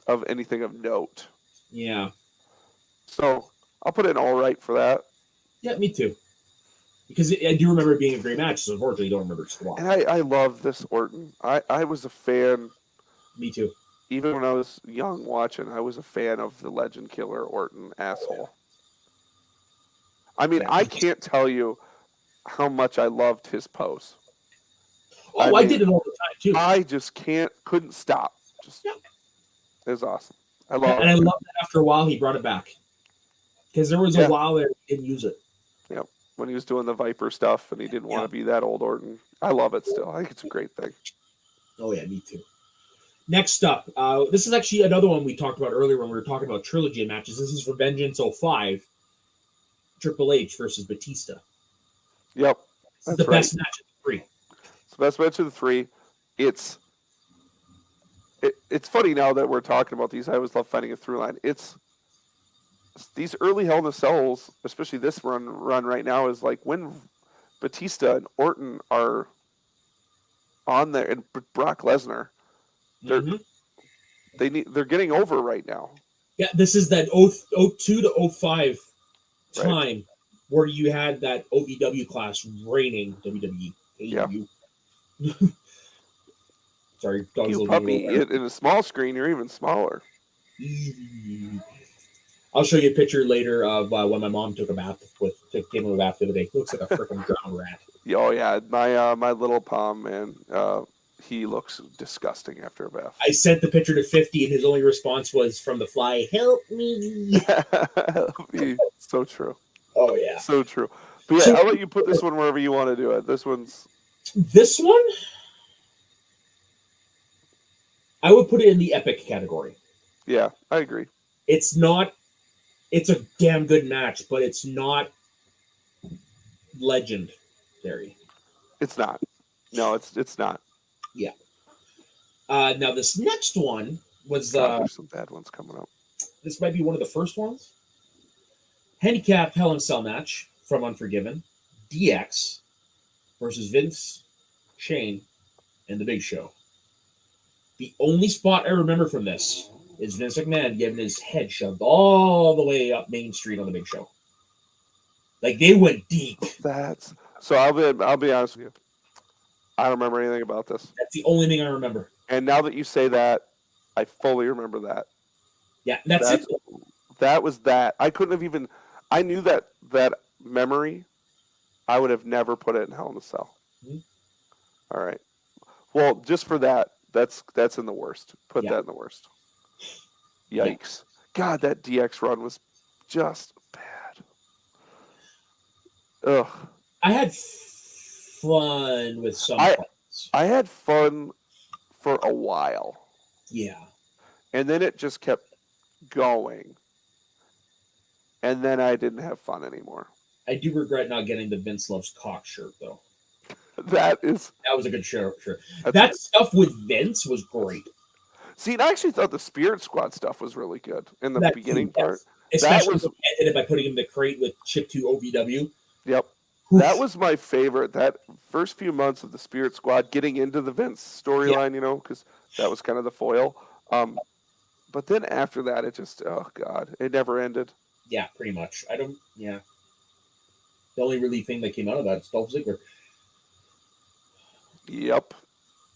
of anything of note. Yeah. So I'll put in all right for that. Yeah, me too. Because I do remember it being a great match, so unfortunately I don't remember squat. And I love this Orton. I was a fan. Me too. Even when I was young watching, I was a fan of the Legend Killer Orton asshole. I mean, I can't tell you how much I loved his pose. Oh, I did it all the time too. I just couldn't stop. It was awesome. I love that after a while he brought it back. Because there was a while there he didn't use it. Yep. when he was doing the Viper stuff, and he didn't want to be that old Orton. I love it still. I think it's a great thing. Oh yeah, me too. Next up, this is actually another one we talked about earlier when we were talking about trilogy matches. This is for Vengeance 05, Triple H versus Batista. Yep, This is the best match of the three. It's the best match of the three. It's funny now that we're talking about these. I always love finding a through line. It's these early Hell in a Cells, especially this run right now, is like when Batista and Orton are on there, and Brock Lesnar. They're getting over right now. Yeah, this is that 02 to 05 time where you had that OVW class reigning WWE. Yeah. Sorry, dog's You puppy in a small screen, you're even smaller. I'll show you a picture later of when my mom took a bath came in a bath the other day. He looks like a freaking drowned rat. Oh yeah, my little palm, man. He looks disgusting after a bath. I sent the picture to 50, and his only response was from the fly, "Help me." Help me. So true. Oh yeah, so true. But yeah, I'll let you put this one wherever you want to do it. This one, I would put it in the epic category. Yeah, I agree. It's a damn good match, but it's not legendary. It's not. No, it's not. Yeah. Now this next one was there's some bad ones coming up. This might be one of the first ones. Handicap Hell in a Cell match from Unforgiven. DX versus Vince, Shane, and The Big Show. The only spot I remember from this is Vince McMahon getting his head shoved all the way up Main Street on The Big Show. Like, they went deep. So I'll be honest with you. I don't remember anything about this. That's the only thing I remember. And now that you say that, I fully remember that. Yeah, that's it. That was that. I couldn't have even. I knew that memory. I would have never put it in Hell in a Cell. Mm-hmm. All right. Well, just for that, that's in the worst. Put that in the worst. Yikes! Yeah. God, that DX run was just bad. Ugh. I had fun with some. I had fun for a while. Yeah. And then it just kept going. And then I didn't have fun anymore. I do regret not getting the Vince Loves Cock shirt, though. That was a good shirt. That stuff with Vince was great. See, I actually thought the Spirit Squad stuff was really good in the beginning part. Especially when they ended by putting him in the crate with Chip 2 OVW. Yep. That was my favorite. That first few months of the Spirit Squad getting into the Vince storyline, because that was kind of the foil. But then after that, it just, oh God, it never ended. Yeah, pretty much. The only really thing that came out of that is Dolph Ziggler. Yep.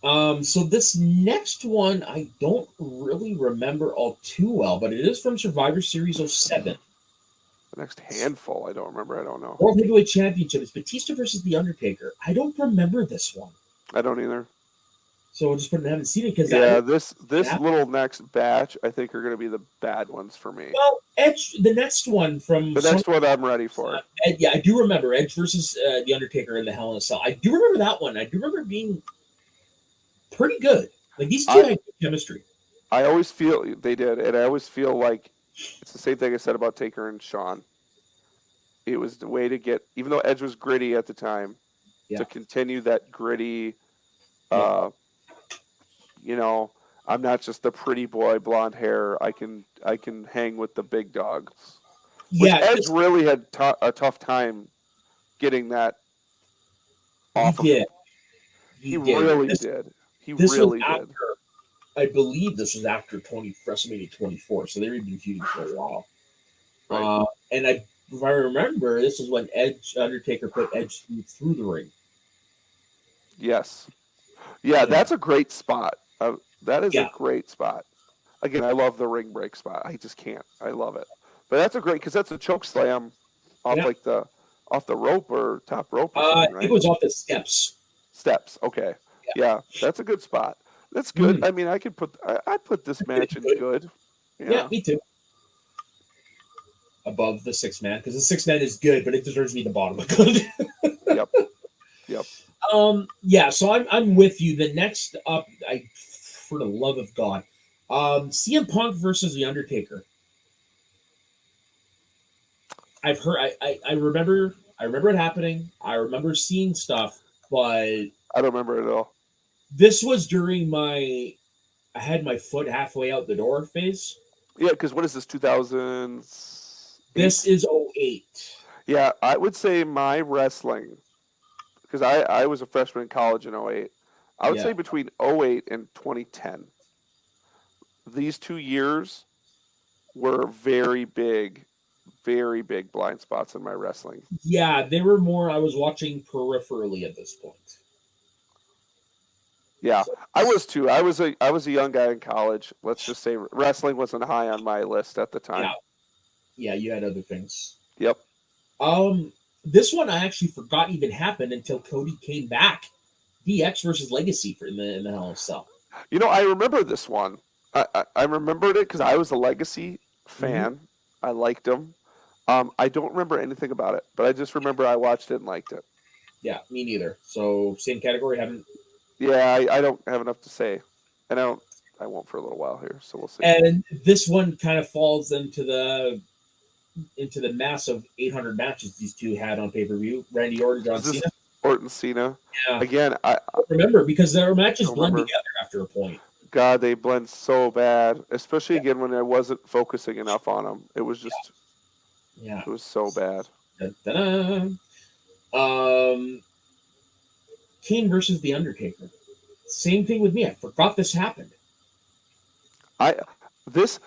So this next one, I don't really remember all too well, but it is from Survivor Series 07. The next handful, I don't remember. I don't know. World Heavyweight Championship is Batista versus The Undertaker. I don't remember this one. I don't either. So we'll just put it. I haven't seen it because this little next batch, I think, are going to be the bad ones for me. Well, Edge, the next one I'm ready for. I do remember Edge versus The Undertaker in the Hell in a Cell. I do remember that one. I do remember it being pretty good. Like, these two had good chemistry. I always feel they did, and I always feel like it's the same thing I said about Taker and Shawn. It was the way to get, even though Edge was gritty at the time, to continue that gritty. I'm not just the pretty boy, blonde hair. I can hang with the big dogs. Which Edge really had a tough time getting that off of him. He really did. He really did. I believe this was after WrestleMania 24, so they were been feuding for a while. Right. And if I remember, this is when Undertaker put Edge through the ring. Yes. Yeah, that's a great spot. That is a great spot. Again, I love the ring break spot. I just can't. I love it. But that's a great, because that's a choke slam off off the rope or top rope. Or right? I think it was off the steps. Steps. Okay. Yeah, that's a good spot. That's good. I mean, I'd put this match in good. Yeah, me too. above the 6-man because the 6-man is good, but it deserves to be the bottom of good. Yep. Yep. Yeah, so I'm with you. The next up, for the love of God, CM Punk versus The Undertaker. I've heard. I remember it happening. I remember seeing stuff, but I don't remember it at all. this was during I had my foot halfway out the door phase. Yeah, because what is this, 2000? This is 08. Yeah, I would say my wrestling, because I was a freshman in college in 08. I would Yeah. say between 08 and 2010. These 2 years were very big blind spots in my wrestling. Yeah, they were more. I was watching peripherally at this point. Yeah, I was too. I was a young guy in college. Let's just say wrestling wasn't high on my list at the time. Yeah, you had other things. Yep. This one I actually forgot even happened until Cody came back. DX versus Legacy in the Hell in a Cell. You know, I remember this one. I remembered it because I was a Legacy fan. Mm-hmm. I liked him. I don't remember anything about it, but I just remember I watched it and liked it. Yeah, me neither. So same category. Haven't. Yeah, I don't have enough to say, and I won't for a little while here. So we'll see. And this one kind of falls into the massive 800 matches these two had on pay-per-view. Randy Orton, John Cena. Orton Cena. Yeah. Again, I remember because their matches blend together after a point. God, they blend so bad, especially again when I wasn't focusing enough on them. It was just, it was so bad. Kane versus The Undertaker. Same thing with me. I forgot this happened. This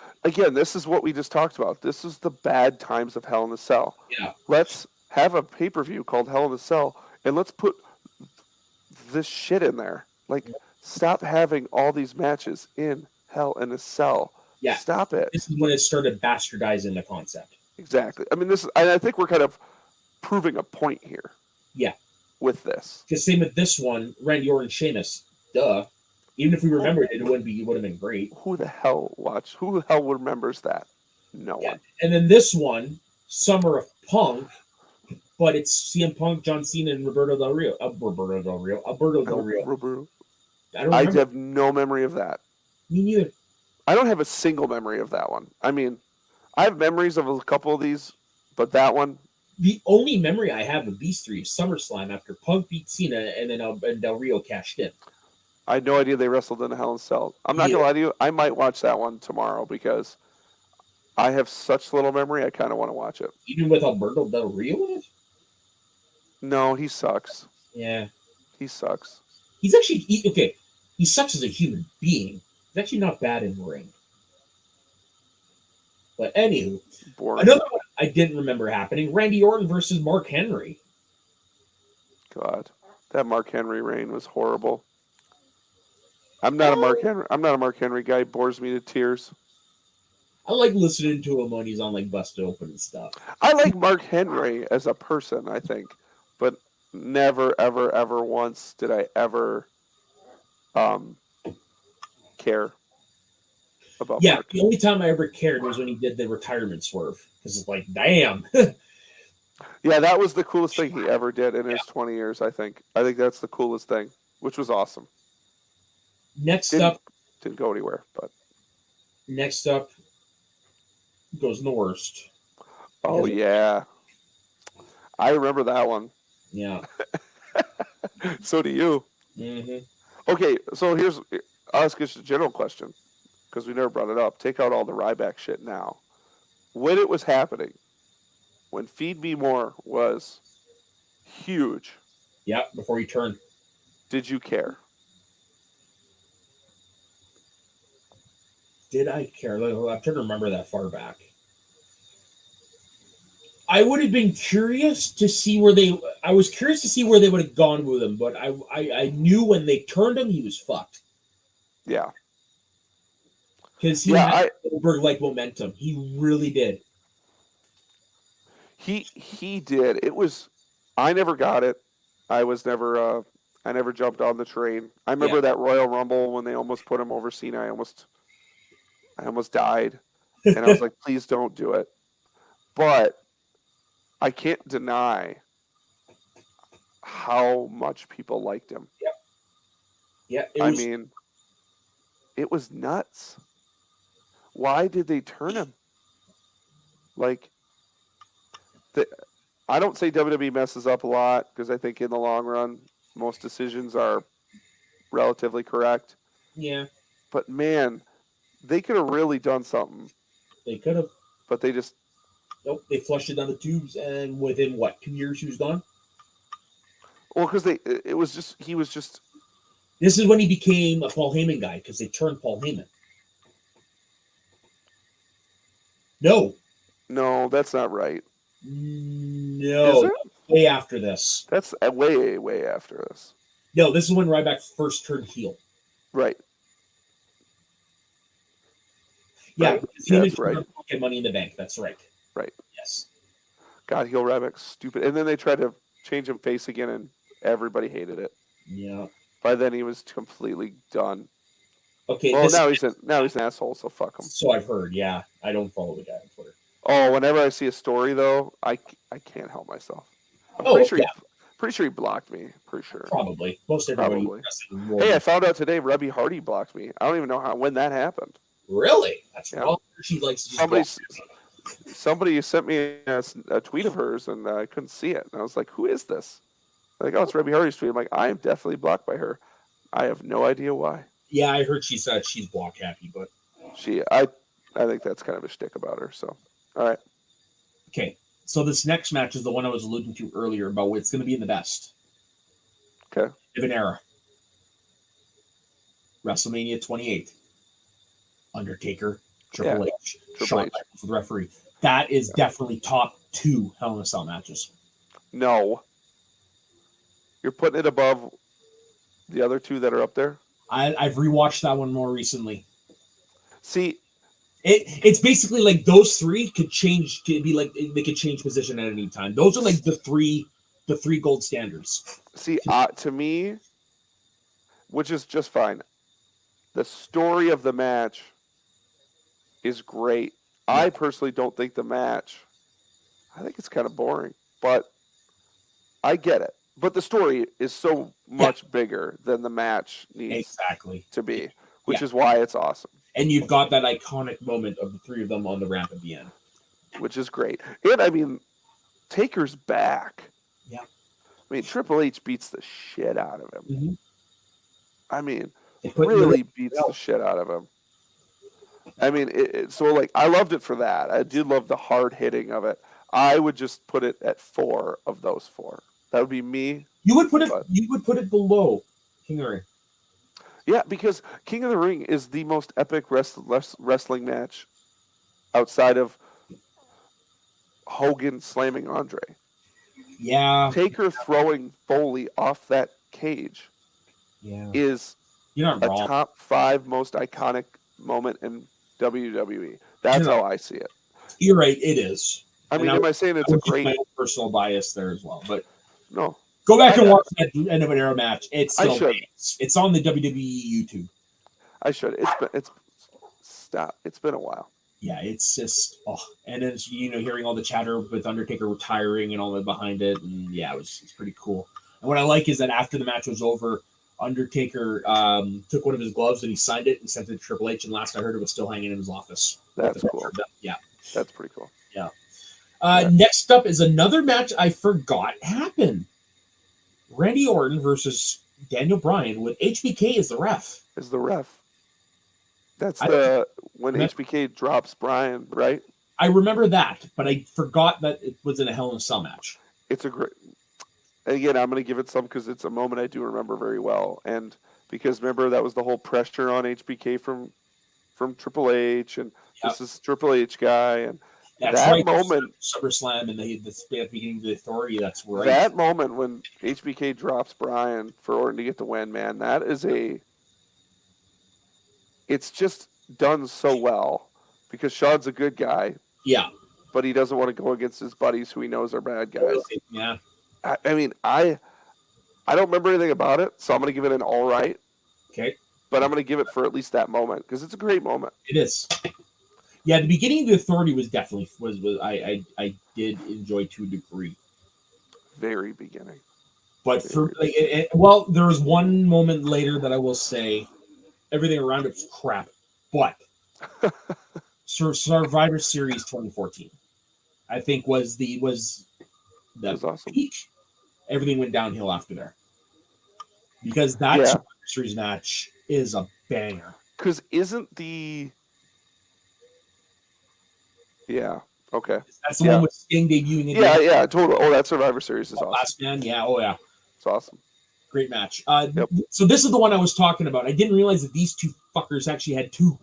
is what we just talked about. This is the bad times of Hell in a Cell. Yeah. Let's have a pay-per-view called Hell in a Cell, and let's put this shit in there. Like, stop having all these matches in Hell in a Cell. Yeah. Stop it. This is when it started bastardizing the concept. Exactly. I mean, I think we're kind of proving a point here. Yeah. With this. Because same with this one, Randy Orton, Sheamus. Duh. Even if we remembered it, it would have been great. Who the hell remembers that? No one. And then this one, Summer of Punk, but it's CM Punk, John Cena, and Alberto Del Rio. I have no memory of that. Me neither. I don't have a single memory of that one. I mean, I have memories of a couple of these, but that one. The only memory I have of these three is SummerSlam after Punk beat Cena and then Del Rio cashed in. I had no idea they wrestled in a Hell in a Cell. I'm not gonna lie to you. I might watch that one tomorrow because I have such little memory. I kind of want to watch it. Even with Alberto Del Rio in it? No, he sucks. Yeah, he sucks. He's actually okay. He sucks as a human being. He's actually not bad in the ring. But anywho, another one I didn't remember happening: Randy Orton versus Mark Henry. God, that Mark Henry reign was horrible. I'm not a Mark Henry guy. It bores me to tears. I like listening to him when he's on like Busted Open and stuff. I like Mark Henry as a person, I think, but never, ever, ever once did I ever care about Mark. The only time I ever cared was when he did the retirement swerve. Because it's like, damn. Yeah, that was the coolest thing he ever did in his 20 years, I think. I think that's the coolest thing, which was awesome. Next didn't up go anywhere, but goes the worst. Oh yeah. I remember that one. Yeah. So do you. Mm-hmm. Okay, so I'll ask you a general question, because we never brought it up. Take out all the Ryback shit now. When it was happening, when Feed Me More was huge. Yeah, before he turned. Did you care? Did I care? I'm trying to remember that far back. I would have been curious to see where they would have gone with him, but I knew when they turned him, he was fucked. Yeah. Because he had Goldberg-like momentum. He really did. He did. It was. I never got it. I was never. I never jumped on the train. I remember that Royal Rumble when they almost put him over Cena. I almost died, and I was like, please don't do it. but I can't deny how much people liked him. Yeah, I mean, it was nuts. Why did they turn him? Like, I don't say WWE messes up a lot because I think in the long run, most decisions are relatively correct. yeah, But man, they could have really done something, they could have. but they just, Nope, they flushed it down the tubes, and within what 2 years he was gone. well, because he was just, This is when he became a Paul Heyman guy because they turned Paul Heyman. No, that's not right. no, Is it? way after this. That's way, way after this. No, this is when Ryback first turned heel. Right. Yeah, Right. because Heyman That's right. turned Get Money in the Bank. That's right. Right. Yes. God, heel Ryback's stupid. And then they tried to change him face again, and everybody hated it. Yeah. By then, he was completely done. Okay. Well, now he's an asshole, so fuck him. So I've heard. Yeah, I don't follow the guy on Twitter. Oh, whenever I see a story though, I can't help myself. I'm pretty sure he blocked me. Pretty sure. Probably. Most everybody. Probably. Hey, I found out today Rebby Hardy blocked me. I don't even know when that happened. Really? That's Yeah. wrong. She likes to Somebody sent me a tweet of hers, and I couldn't see it. And I was like, "Who is this?" They're like, "Oh, it's Rebby Hardy's tweet." I'm like, "I am definitely blocked by her. I have no idea why." Yeah, I heard she said she's block happy, but I think that's kind of a shtick about her. So, all right. okay. So this next match is the one I was alluding to earlier about it's going to be in the best. Okay. Different era. WrestleMania 28. Undertaker, Triple H, Shawn Michaels, the referee. That is definitely top 2 Hell in a Cell matches. No. You're putting it above the other 2 that are up there? I've rewatched that one more recently. See, it's basically like those 3 could change to be like they could change position at any time. Those are like the three gold standards. See, to me, which is just fine. The story of the match is great. Yeah. I personally don't think the match. I think it's kind of boring, but I get it. But the story is so much bigger than the match needs to be, which is why it's awesome. And you've got that iconic moment of the 3 of them on the ramp at the end, which is great. And I mean, Taker's back. Yeah. I mean, Triple H beats the shit out of him. Mm-hmm. I mean, really beats the shit out of him. I mean, so like I loved it for that. I did love the hard hitting of it. I would just put it at 4 of those 4. That would be me. You would put it below King of the Ring. Yeah, because King of the Ring is the most epic wrestling match outside of Hogan slamming Andre. Yeah. Taker throwing Foley off that cage is a top 5 most iconic moment in WWE. That's how I see it. You're right. It is. I mean, am I saying it's a great my personal bias there as well? But no. Go back and watch that end of an era match. It's on the WWE YouTube. I should. It's been a while. Yeah, it's just and then hearing all the chatter with Undertaker retiring and all that behind it, and it's pretty cool. And what I like is that after the match was over, Undertaker took one of his gloves and he signed it and sent it to Triple H. And last I heard, it was still hanging in his office. That's cool. Yeah, that's pretty cool. Yeah. Next up is another match I forgot happened. Randy Orton versus Daniel Bryan with HBK as the ref. That's when HBK drops Bryan, right? I remember that, but I forgot that it was in a Hell in a Cell match. It's a great. Again, I'm going to give it some because it's a moment I do remember very well, and because remember that was the whole pressure on HBK from Triple H, and this is Triple H guy, and that moment, SummerSlam, and the beginning of the Authority. That's right. That moment when HBK drops Bryan for Orton to get the win, man, that is it's just done so well because Shawn's a good guy. Yeah. But he doesn't want to go against his buddies who he knows are bad guys. Yeah. I mean, I don't remember anything about it, so I'm going to give it an all right. Okay. But I'm going to give it for at least that moment because it's a great moment. It is. Yeah, the beginning of the Authority was definitely was I did enjoy to a degree. Very beginning. But for like, well, there was one moment later that I will say everything around it was crap. But Survivor Series 2014, I think was the That's awesome. peak. Everything went downhill after there because that Yeah. Survivor Series match is a banger. Because isn't the yeah okay That's the yeah one with Sting debuting in yeah total. Oh, that Survivor Series is awesome. Last Man. Yeah, oh yeah. It's awesome. Great match. Yep. So this is the one I was talking about. I didn't realize that these two fuckers actually had two.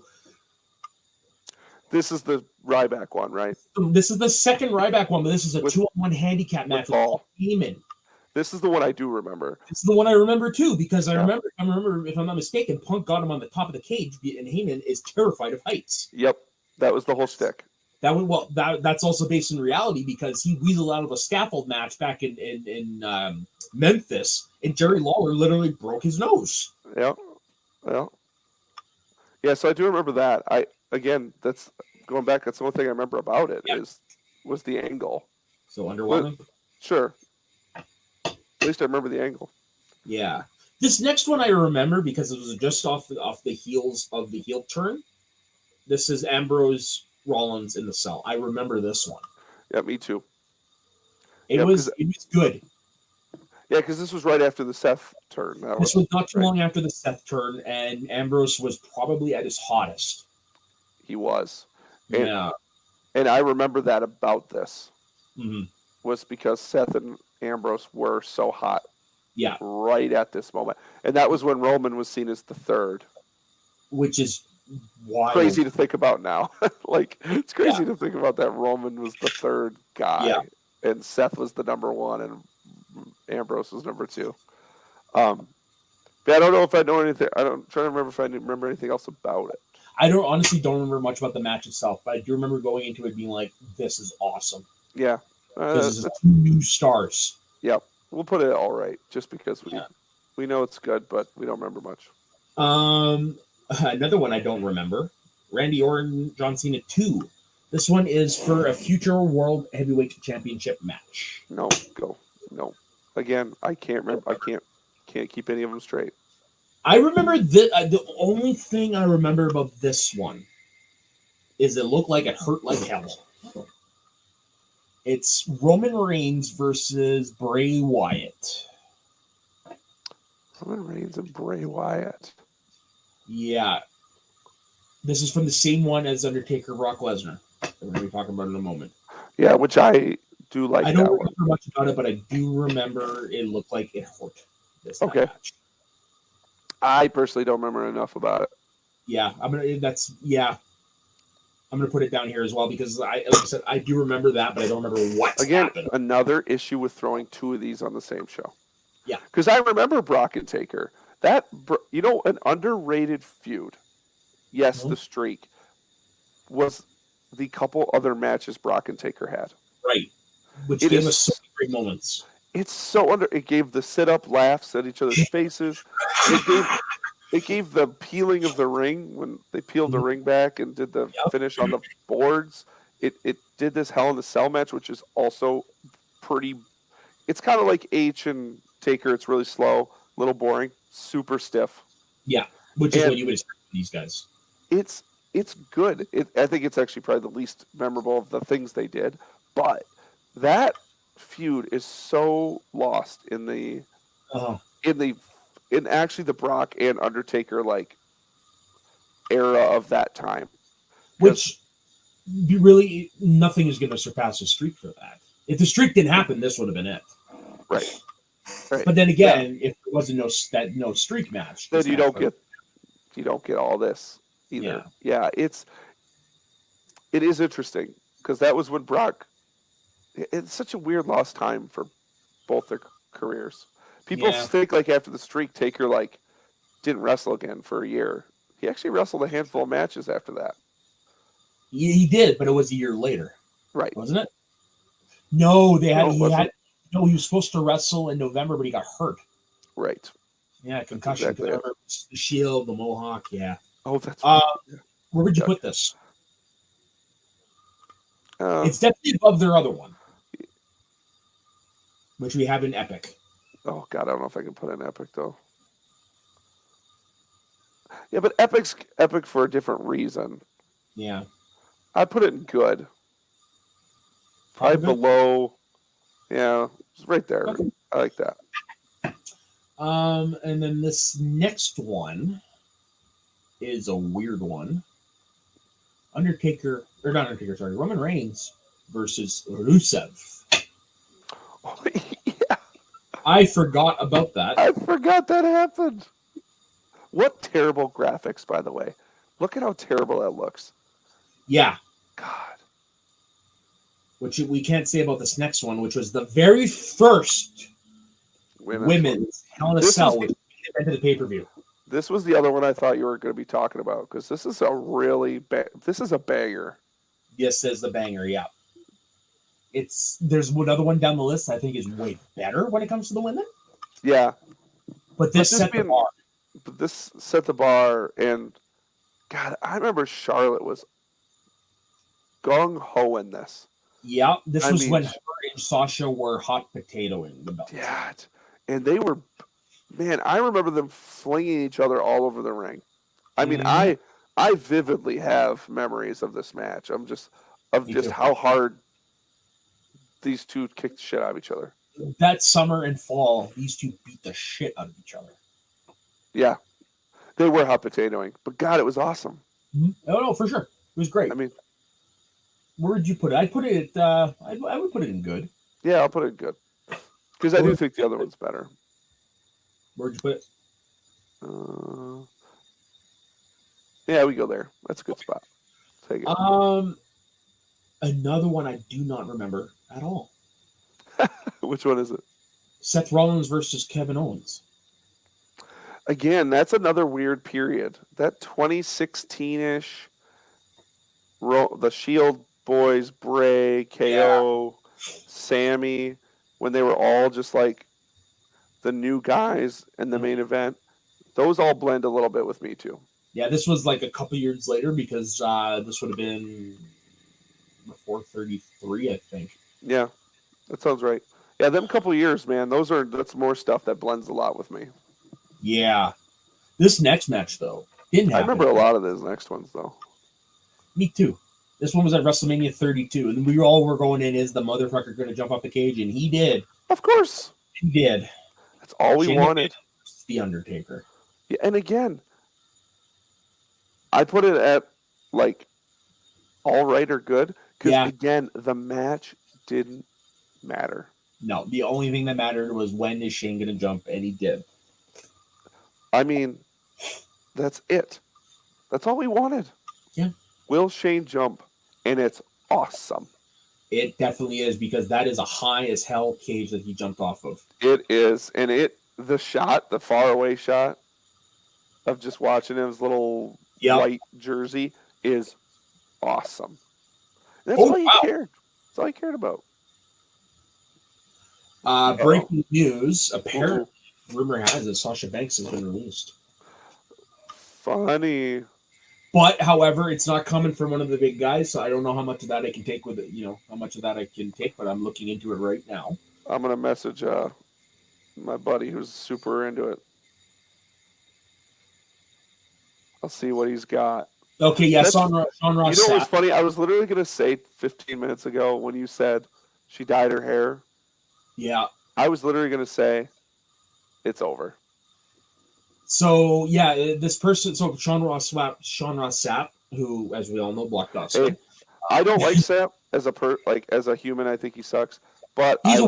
This is the Ryback one, right? This is the second Ryback one, but this is a With- 2-on-1 handicap match with Paul. Heyman. This is the one I do remember. This is the one I remember too, because I Yeah. remember, if I'm not mistaken, Punk got him on the top of the cage, and Heyman is terrified of heights. Yep, that was the whole shtick. That's also based in reality because he weaseled out of a scaffold match back in Memphis, and Jerry Lawler literally broke his nose. Yeah, well, yeah. So I do remember that. That's going back. That's the only thing I remember about it was the angle. So underwhelming. Sure. At least I remember the angle. Yeah. This next one I remember because it was just off the heels of the heel turn. This is Ambrose Rollins in the cell. I remember this one. Yeah, me too. It was good. Yeah, because this was right after the Seth turn. This was not too long after the Seth turn, and Ambrose was probably at his hottest. He was. Yeah. And I remember that about this Mm-hmm. was because Seth and Ambrose were so hot. Yeah. Right at this moment. And that was when Roman was seen as the third. Which is wild. Crazy to think about now. Like, it's crazy to think about that Roman was the third guy. Yeah. And Seth was the number one and Ambrose was number two. But I don't know if I know anything. I'm trying to remember if I remember anything else about it. I honestly don't remember much about the match itself, but I do remember going into it being like, this is awesome. Yeah. This is two new stars. Yep. We'll put it all right just because we know it's good, but we don't remember much. Another one I don't remember. Randy Orton, John Cena 2. This one is for a future World Heavyweight Championship match. No, go. No. Again, I can't remember. I can't keep any of them straight. I remember the only thing I remember about this one is it looked like it hurt like hell. It's Roman Reigns versus Bray Wyatt. Roman Reigns and Bray Wyatt. Yeah. This is from the same one as Undertaker Brock Lesnar. We're going to be talking about in a moment. Yeah, which I do like. I don't that remember one. much about it, but I do remember it looked like it hurt. That match. I personally don't remember enough about it. Yeah, I'm gonna put it down here as well because like I said, I do remember that, but I don't remember what happened. Another issue with throwing two of these on the same show. Yeah, because I remember Brock and Taker. That an underrated feud. Yes, the streak was the couple other matches Brock and Taker had. Right, which gave us so many great moments. It's so It gave the sit-up laughs at each other's faces. It gave the peeling of the ring when they peeled the ring back and did the finish on the boards. It did this Hell in a Cell match, which is also pretty. It's kind of like H and Taker. It's really slow, a little boring, super stiff. Yeah, which is what you would expect from these guys. It's good. I think it's actually probably the least memorable of the things they did, but that feud is so lost in actually the Brock and Undertaker like era of that time. Which really nothing is going to surpass a streak for that. If the streak didn't happen, this would have been it. Right. But then again, if there wasn't no streak match, then you don't get all this either. Yeah, it is interesting because that was when Brock. It's such a weird lost time for both their careers. People think like after the streak, Taker like didn't wrestle again for a year. He actually wrestled a handful of matches after that. He did, but it was a year later, right? Wasn't it? No, he was supposed to wrestle in November, but he got hurt. Right. Yeah, concussion. Exactly. The Shield, the Mohawk. Yeah. Oh, that's. Where would you put this? It's definitely above their other one, which we have in Epic. Oh God, I don't know if I can put in Epic though. Yeah, but Epic's Epic for a different reason. Yeah. I put it in good. Probably Proper good? below. Yeah, it's right there. Okay. I like that. And then this next one is a weird one. Undertaker, or not Undertaker, sorry, Roman Reigns versus Rusev. Oh, yeah, I forgot about that. I forgot that happened. What terrible graphics, by the way. Look at how terrible that looks. Yeah, God. which we can't say about this next one, which was the very first women's Hell in a Cell, which invented the pay-per-view. This was the other one I thought you were going to be talking about because this is a really this is a banger. Yes, says the banger. Yeah, there's another one down the list I think is way better when it comes to the women. Yeah, but this set the bar. But this set the bar, and God, I remember Charlotte was gung ho in this. Yeah, this was when her and Sasha were hot potatoing the belt. Yeah, and they were, man, I remember them flinging each other all over the ring. I mean, I vividly have memories of this match. Just how hard these two kicked the shit out of each other. That summer and fall, these two beat the shit out of each other. Yeah, they were hot potatoing, but God, it was awesome. Mm-hmm. Oh no, for sure, it was great. I mean, where would you put it? I put it. I would put it in good. Yeah, I'll put it in good because I do think the other one's better. Where'd you put it? Yeah, we go there. That's a good spot. Take it. Another one I do not remember at all. Which one is it? Seth Rollins versus Kevin Owens. Again, that's another weird period. That 2016-ish, the Shield boys, Bray, KO, Sammy, when they were all just like the new guys in the main event, those all blend a little bit with me too. Yeah, this was like a couple years later because this would have been before 33, I think. Yeah, that sounds right. Yeah, them couple years, man. That's more stuff that blends a lot with me. Yeah. This next match, though, didn't happen. I remember a lot of those next ones, though. Me too. This one was at WrestleMania 32, and we all were going in, is the motherfucker going to jump off the cage? And he did. Of course. He did. That's all we wanted. The Undertaker. Yeah, and again, I put it at, like, all right or good, because, again, the match didn't matter. No, the only thing that mattered was when is Shane going to jump, and he did. I mean, that's it. That's all we wanted. Yeah. Will Shane jump? And it's awesome. It definitely is, because that is a high as hell cage that he jumped off of. It is. And the shot, the far away shot of just watching his little white jersey is awesome. And that's all he cared. That's all he cared about. Breaking news. Apparently, rumor has it Sasha Banks has been released. Funny. But, however, it's not coming from one of the big guys, so I don't know how much of that I can take with it. How much of that I can take, but I'm looking into it right now. I'm going to message my buddy who's super into it. I'll see what he's got. Okay, yeah, Sean Ross. You know what's funny? I was literally going to say 15 minutes ago when you said she dyed her hair. Yeah. I was literally going to say it's over. So, yeah, this person, Sean Ross Sapp, who, as we all know, blocked us. Hey, I don't like Sapp as a human. I think he sucks. But he's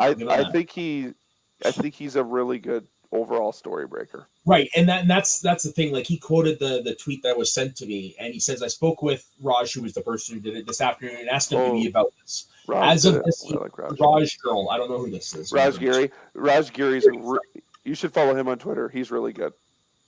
I think he's a really good overall story breaker. Right, and that's the thing. Like, he quoted the tweet that was sent to me, and he says, "I spoke with Raj, who was the person who did it this afternoon, and asked him to be about this." Raj girl, I don't know who this is. Raj Giri. You should follow him on Twitter. He's really good.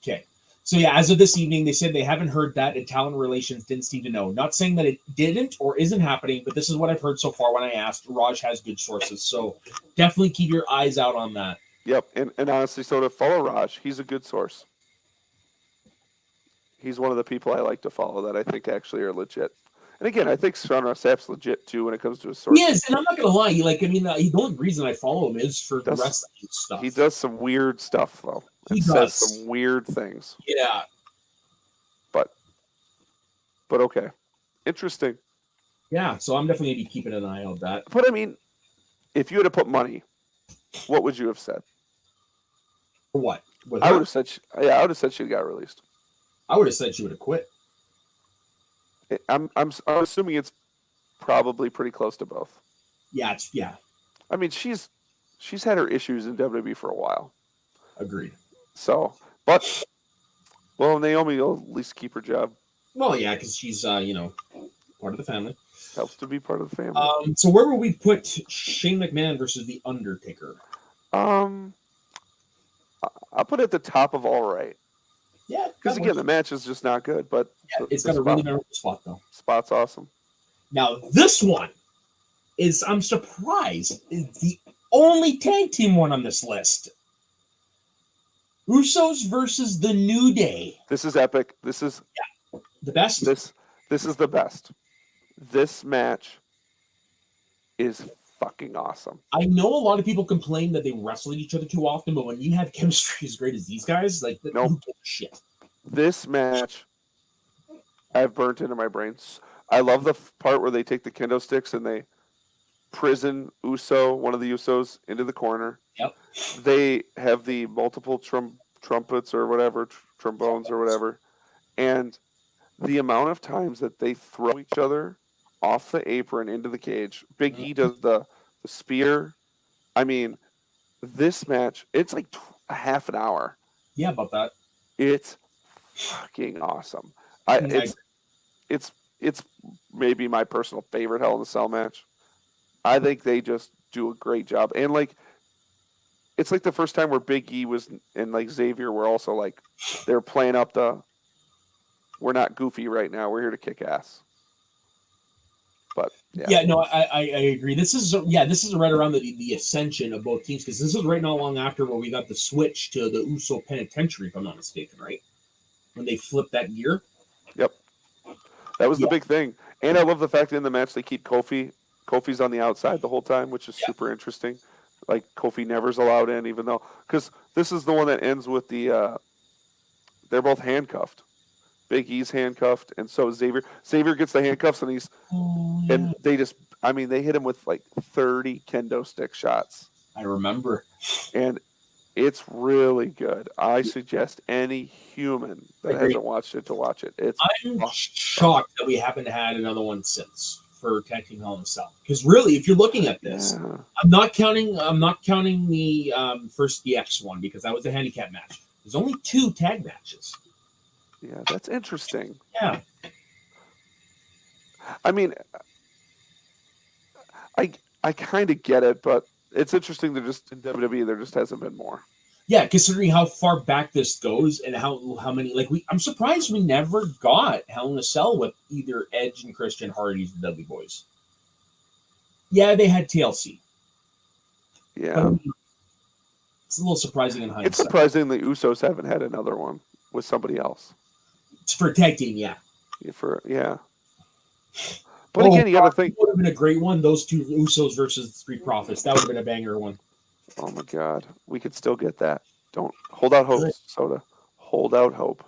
Okay. So, yeah, as of this evening, they said they haven't heard that, and Talent Relations didn't seem to know. Not saying that it didn't or isn't happening, but this is what I've heard so far when I asked. Raj has good sources, so definitely keep your eyes out on that. Yep, and honestly, so to follow Raj, he's a good source. He's one of the people I like to follow that I think actually are legit. And again, I think Sean Ross Sapp's legit too when it comes to his He sources. is, and I'm not gonna lie. The only reason I follow him is for the Does- wrestling stuff. He does some weird stuff though. He And does. says some weird things. Yeah, But okay. Interesting. yeah. So I'm definitely gonna be keeping an eye on that. But I mean, if you had to put money, what would you have said? For what? With I her? would have said, I would have said she got released. I would have said she would have quit. I'm assuming it's probably pretty close to both. Yeah, I mean, she's had her issues in WWE for a while. agreed. So, but well, Naomi will at least keep her job. Well, yeah, because she's part of the family. Helps to be part of the family. So where would we put Shane McMahon versus the Undertaker? I'll put it at the top of all right. Yeah, Because that again, works. the match is just not good, but Yeah, it's the got a really memorable spot though. spot's awesome. Now this one is, I'm surprised, is the only tag team one on this list. Usos versus the New Day. This is epic. This is The best. this is the best. This match is fucking awesome. I know a lot of people complain that they wrestle each other too often, but when you have chemistry as great as these guys, like, Nope. who gives a shit? This match I've burnt into my brain. I love the part where they take the kendo sticks and they prison Uso, one of the Usos, into the corner. Yep. They have the multiple trumpets or whatever, trombones or whatever, and the amount of times that they throw each other off the apron into the cage. Big E does the spear. I mean, this match, it's like a half an hour. Yeah, about that. It's fucking awesome. It's maybe my personal favorite Hell in a Cell match. I think they just do a great job. And like, it's like the first time where Big E was and like Xavier were also like, they're playing up the, we're not goofy right now. We're here to kick ass. But Yeah, no, I agree. This is right around the ascension of both teams, because this is right not long after where we got the switch to the Uso Penitentiary, if I'm not mistaken, right? When they flipped that gear. Yep. That was the big thing. And I love the fact that in the match they keep Kofi. Kofi's on the outside the whole time, which is super interesting. Like, Kofi never's allowed in, even though, because this is the one that ends with the, they're both handcuffed. Big E's handcuffed, and so Xavier gets the handcuffs, and and they just, I mean, they hit him with like 30 kendo stick shots. I remember. And it's really good. I suggest any human that hasn't watched it to watch it. I'm shocked that we haven't had another one since for Tag Team Hell in a Cell. Because really, if you're looking at this, I'm not counting the first DX one, because that was a handicap match. There's only 2 tag matches. Yeah, that's interesting. Yeah. I mean, I kind of get it, but it's interesting that just in WWE there just hasn't been more. Yeah, considering how far back this goes and how many, like, I'm surprised we never got Hell in a Cell with either Edge and Christian Hardy's the Dudley Boys. Yeah, they had TLC. Yeah. It's a little surprising in hindsight. It's surprising the Usos haven't had another one with somebody else. It's for a tag team, yeah. But again, you got to think. It would have been a great one. Those 2 Usos versus 3 Prophets. That would have been a banger one. Oh my God, we could still get that. Don't hold out hope, Soda. Hold out hope.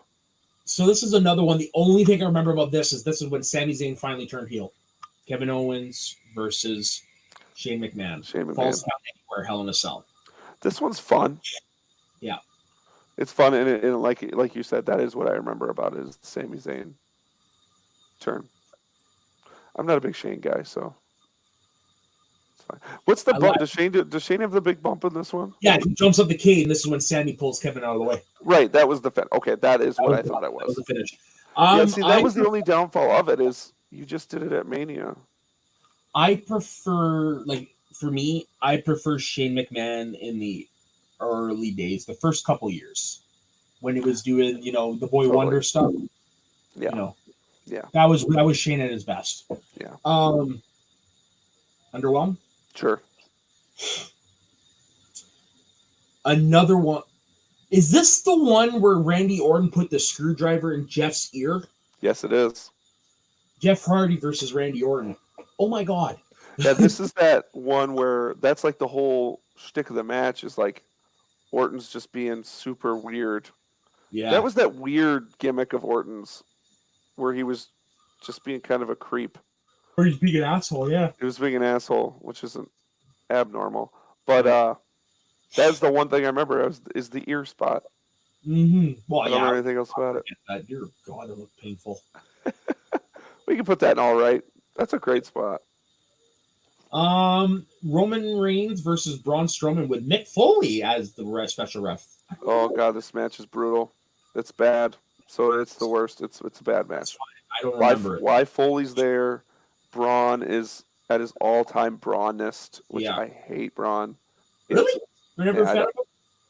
So this is another one. The only thing I remember about this is when Sami Zayn finally turned heel. Kevin Owens versus Shane McMahon. Falls Count Anywhere, Hell in a Cell. This one's fun. Yeah. It's fun, and like you said, that is what I remember about it, is the Sami Zayn turn. I'm not a big Shane guy, so it's fine. What's the bump? Does Shane have the big bump in this one? Yeah, he jumps up the cage, and this is when Sami pulls Kevin out of the way. Right, that was the fin. Okay, that is what I thought it was. That was the finish. That was the only downfall of it, is you just did it at Mania. I prefer, for me, I prefer Shane McMahon in the early days, the first couple years, when it was doing, the Boy Wonder stuff. Yeah. Yeah. That was Shane at his best. Yeah. Underwhelmed? Sure. Another one. Is this the one where Randy Orton put the screwdriver in Jeff's ear? Yes, it is. Jeff Hardy versus Randy Orton. Oh my God. Yeah, this is that one where that's like the whole shtick of the match is like Orton's just being super weird. Yeah. That was that weird gimmick of Orton's where he was just being kind of a creep. Or he's being an asshole, yeah. He was being an asshole, which isn't abnormal. But that's the one thing I remember is the ear spot. Mm-hmm. Well, I don't remember anything else about it. Dear God, it looked painful. We can put that in all right. That's a great spot. Roman Reigns versus Braun Strowman with Mick Foley as the special ref. Oh God, this match is brutal. It's bad. So it's the worst. It's a bad match. I don't remember it. Why Foley's there? Braun is at his all-time Braunness, which I hate Braun. Really? You're never a fan of him?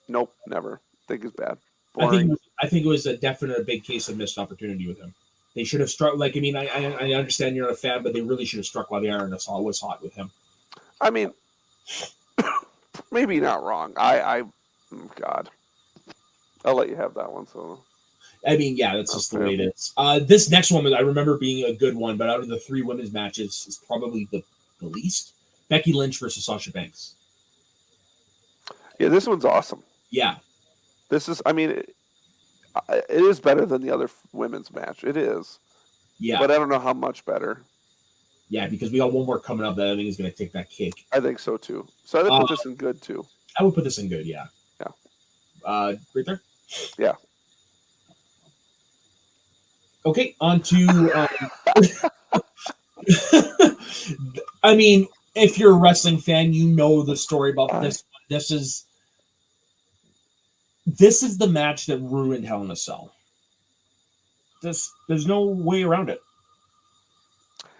Nope, never. Think it's bad. Boring. I think it was a definite big case of missed opportunity with him. They should have struck. Like, I mean, I understand you're not a fan, but they really should have struck while the iron was hot with him. I mean, maybe not wrong. God, I'll let you have that one. So, I mean, yeah, that's just the way it is. This next one, I remember being a good one, but out of the three women's matches, is probably the least. Becky Lynch versus Sasha Banks. Yeah, this one's awesome. Yeah, this is. I mean, it is better than the other women's match. It is. Yeah, but I don't know how much better. Yeah, because we got one more coming up that I think is going to take that cake. I think so too. So I would put this in good too. I would put this in good. Yeah. Yeah. Right there. Yeah. Okay, on to. I mean, if you're a wrestling fan, you know the story about this. This is the match that ruined Hell in a Cell. There's no way around it.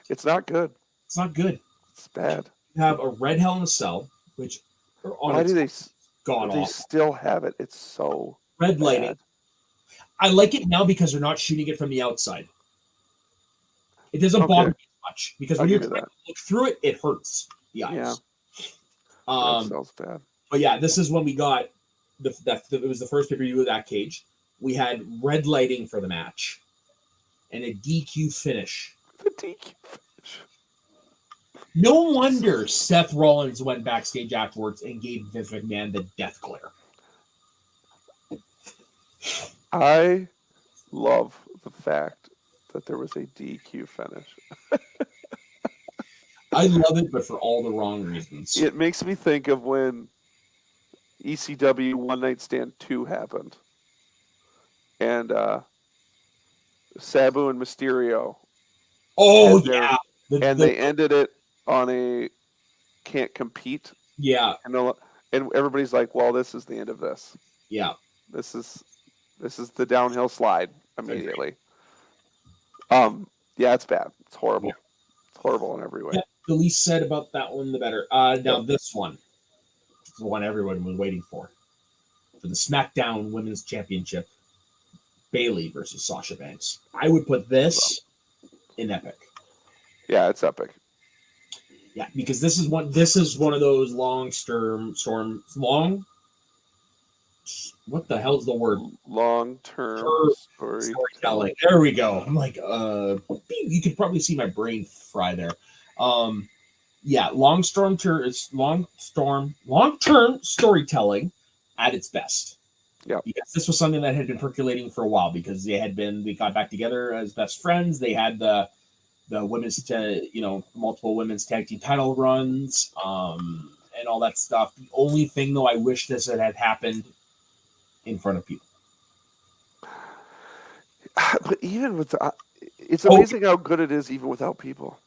It's not good. It's not good. It's bad. You have a red Hell in a Cell, which why do they gone they off. Still have it? It's so red lighting. bad. I like it now because they're not shooting it from the outside. It doesn't bother me much because when you're trying to look through it, it hurts the eyes. Yeah. That sounds bad. But yeah, this is when we got it was the first pay-per-view of that cage. We had red lighting for the match and a DQ finish. The DQ finish. No wonder Seth Rollins went backstage afterwards and gave Vince McMahon the death glare. I love the fact that there was a DQ finish. I love it, but for all the wrong reasons. It makes me think of when ECW One Night Stand 2 happened. And Sabu and Mysterio. Oh, yeah. They ended it on a can't compete. Yeah. And everybody's like, well, this is the end of this. Yeah. This is the downhill slide immediately. Yeah, it's bad. It's horrible. Yeah. It's horrible in every way. Yeah, the least said about that one, the better. Now this one is the one everyone was waiting for the SmackDown Women's Championship. Bayley versus Sasha Banks. I would put this in epic. Yeah, it's epic. Yeah, because this is one of those long. What the hell's the word? Long-term storytelling. There we go. I'm like, you could probably see my brain fry there. Yeah, long-term storytelling at its best. Yeah, because this was something that had been percolating for a while because they got back together as best friends. They had the women's multiple women's tag team title runs and all that stuff. The only thing though, I wish this had happened in front of people. But even with it's amazing how good it is even without people.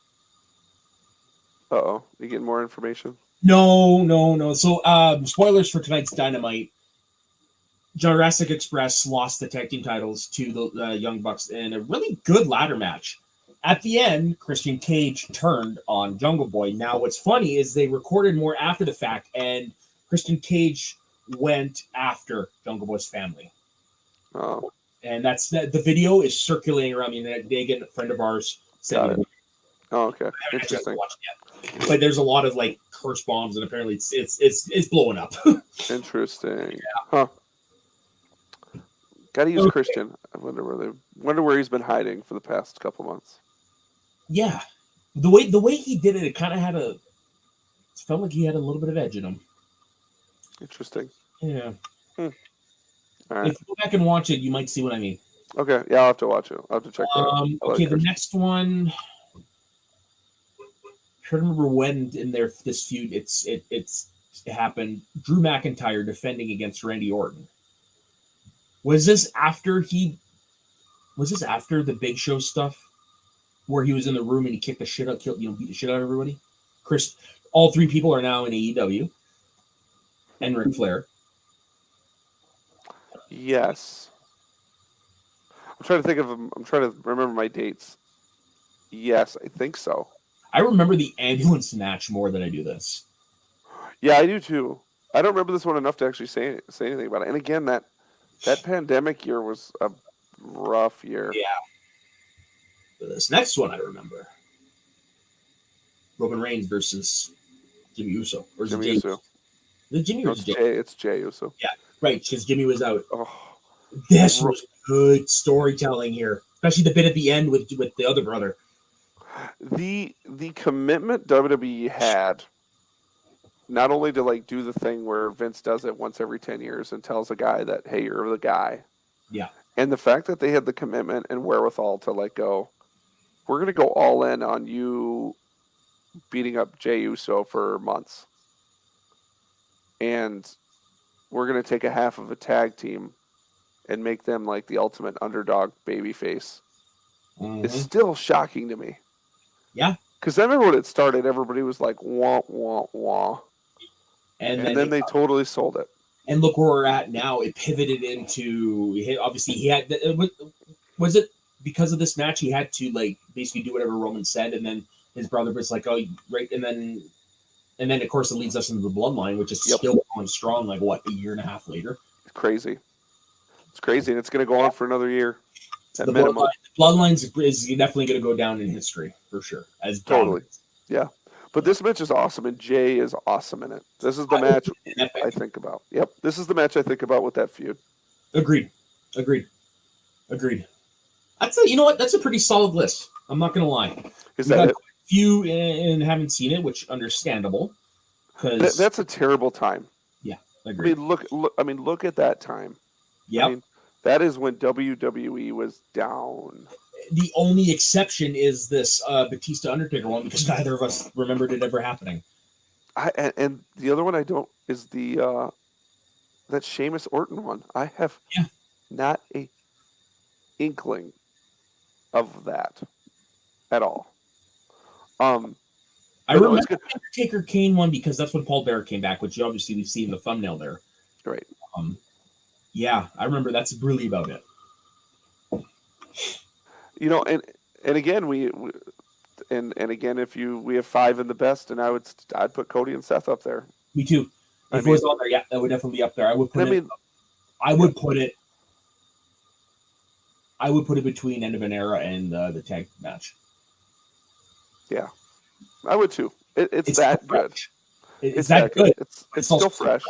Uh-oh, you getting more information? No. So spoilers for tonight's Dynamite. Jurassic Express lost the tag team titles to the Young Bucks in a really good ladder match. At the end, Christian Cage turned on Jungle Boy. Now, what's funny is they recorded more after the fact, and Christian Cage went after Jungle Boy's family. Oh. And that's the video is circulating around the internet. Dagan, a friend of ours, sent it. Oh, okay. Interesting. But there's a lot of like curse bombs, and apparently it's blowing up. Interesting. Yeah. Huh. Gotta use Christian. I wonder where he's been hiding for the past couple months. Yeah, the way he did it, it kind of had a it felt like he had a little bit of edge in him. Interesting. Yeah, Hmm. All right. if you go back and watch it, you might see what I mean. Okay. Yeah, I'll have to watch it. I'll have to check that out. I like Okay, the Chris. next one. I don't remember when in this feud it happened. Drew McIntyre defending against Randy Orton. Was this after he? Was this after the Big Show stuff, where he was in the room and he kicked the shit out, beat the shit out of everybody? Chris, all three people are now in AEW, and Ric Flair. Yes. I'm trying to think of them. I'm trying to remember my dates. Yes, I think so. I remember the ambulance match more than I do this. Yeah, I do too. I don't remember this one enough to actually say anything about it. And again, that pandemic year was a rough year. Yeah. But this next one I remember. Roman Reigns versus Jimmy Uso. Or is it Jimmy Jay? Uso. Is it Jimmy No, or it's is it Jay? It's Jay Uso. Yeah, right, because Jimmy was out. Oh, This was good storytelling here, especially the bit at the end with the other brother. the commitment WWE had, not only to like do the thing where Vince does it once every 10 years and tells a guy that, hey, you're the guy. Yeah. And the fact that they had the commitment and wherewithal to like go, we're going to go all in on you beating up Jey Uso for months. And we're going to take a half of a tag team and make them like the ultimate underdog babyface. Mm-hmm. It's still shocking to me. Yeah. Because I remember when it started, everybody was like, wah, wah, wah. And then they totally sold it. And look where we're at now. It pivoted into, obviously, he had, was it because of this match, he had to like basically do whatever Roman said. And then his brother was like, oh, right. And then of course, it leads us into the bloodline, which is still going strong, like what, a year and a half later? It's crazy. It's crazy. And it's going to go on for another year. The bloodlines is definitely going to go down in history for sure. As totally. Yeah. But this match is awesome, and Jay is awesome in it. This is the match I think about. Yep. This is the match I think about with that feud. Agreed. That's you know what? That's a pretty solid list. I'm not going to lie. Is that it? Few and haven't seen it, which understandable. Because that's a terrible time. Yeah, agreed. I mean, look at that time. Yeah. I mean, that is when WWE was down. The only exception is this Batista Undertaker one, because neither of us remembered it ever happening. And the other one I don't is the that Sheamus Orton one. I have not a inkling of that at all. I remember the Undertaker Kane one because that's when Paul Bearer came back, which obviously we've seen in the thumbnail there. Right. Yeah, I remember. That's really about it. You know, and again we again we have 5 in the best, and I'd put Cody and Seth up there. Me too. If it was on there, yeah, that would definitely be up there. I would put it between End of an Era and the tag match. Yeah, I would too. It's that good. It's that good. It's still fresh.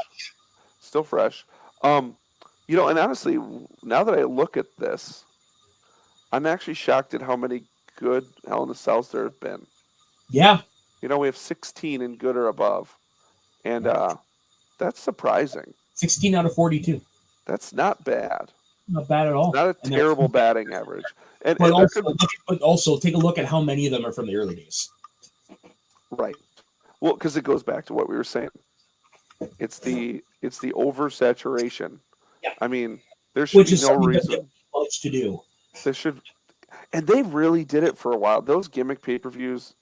Still fresh. You know, and honestly, now that I look at this, I'm actually shocked at how many good Hell in a Cells there have been. Yeah. You know, we have 16 in good or above. And that's surprising. 16 out of 42. That's not bad. Not bad at all. Not a terrible batting average. But also take a look at how many of them are from the early days. Right. Well, because it goes back to what we were saying. It's the oversaturation. Yeah. I mean, there should be no reason. Much to do. There should, and they really did it for a while. Those gimmick pay-per-views,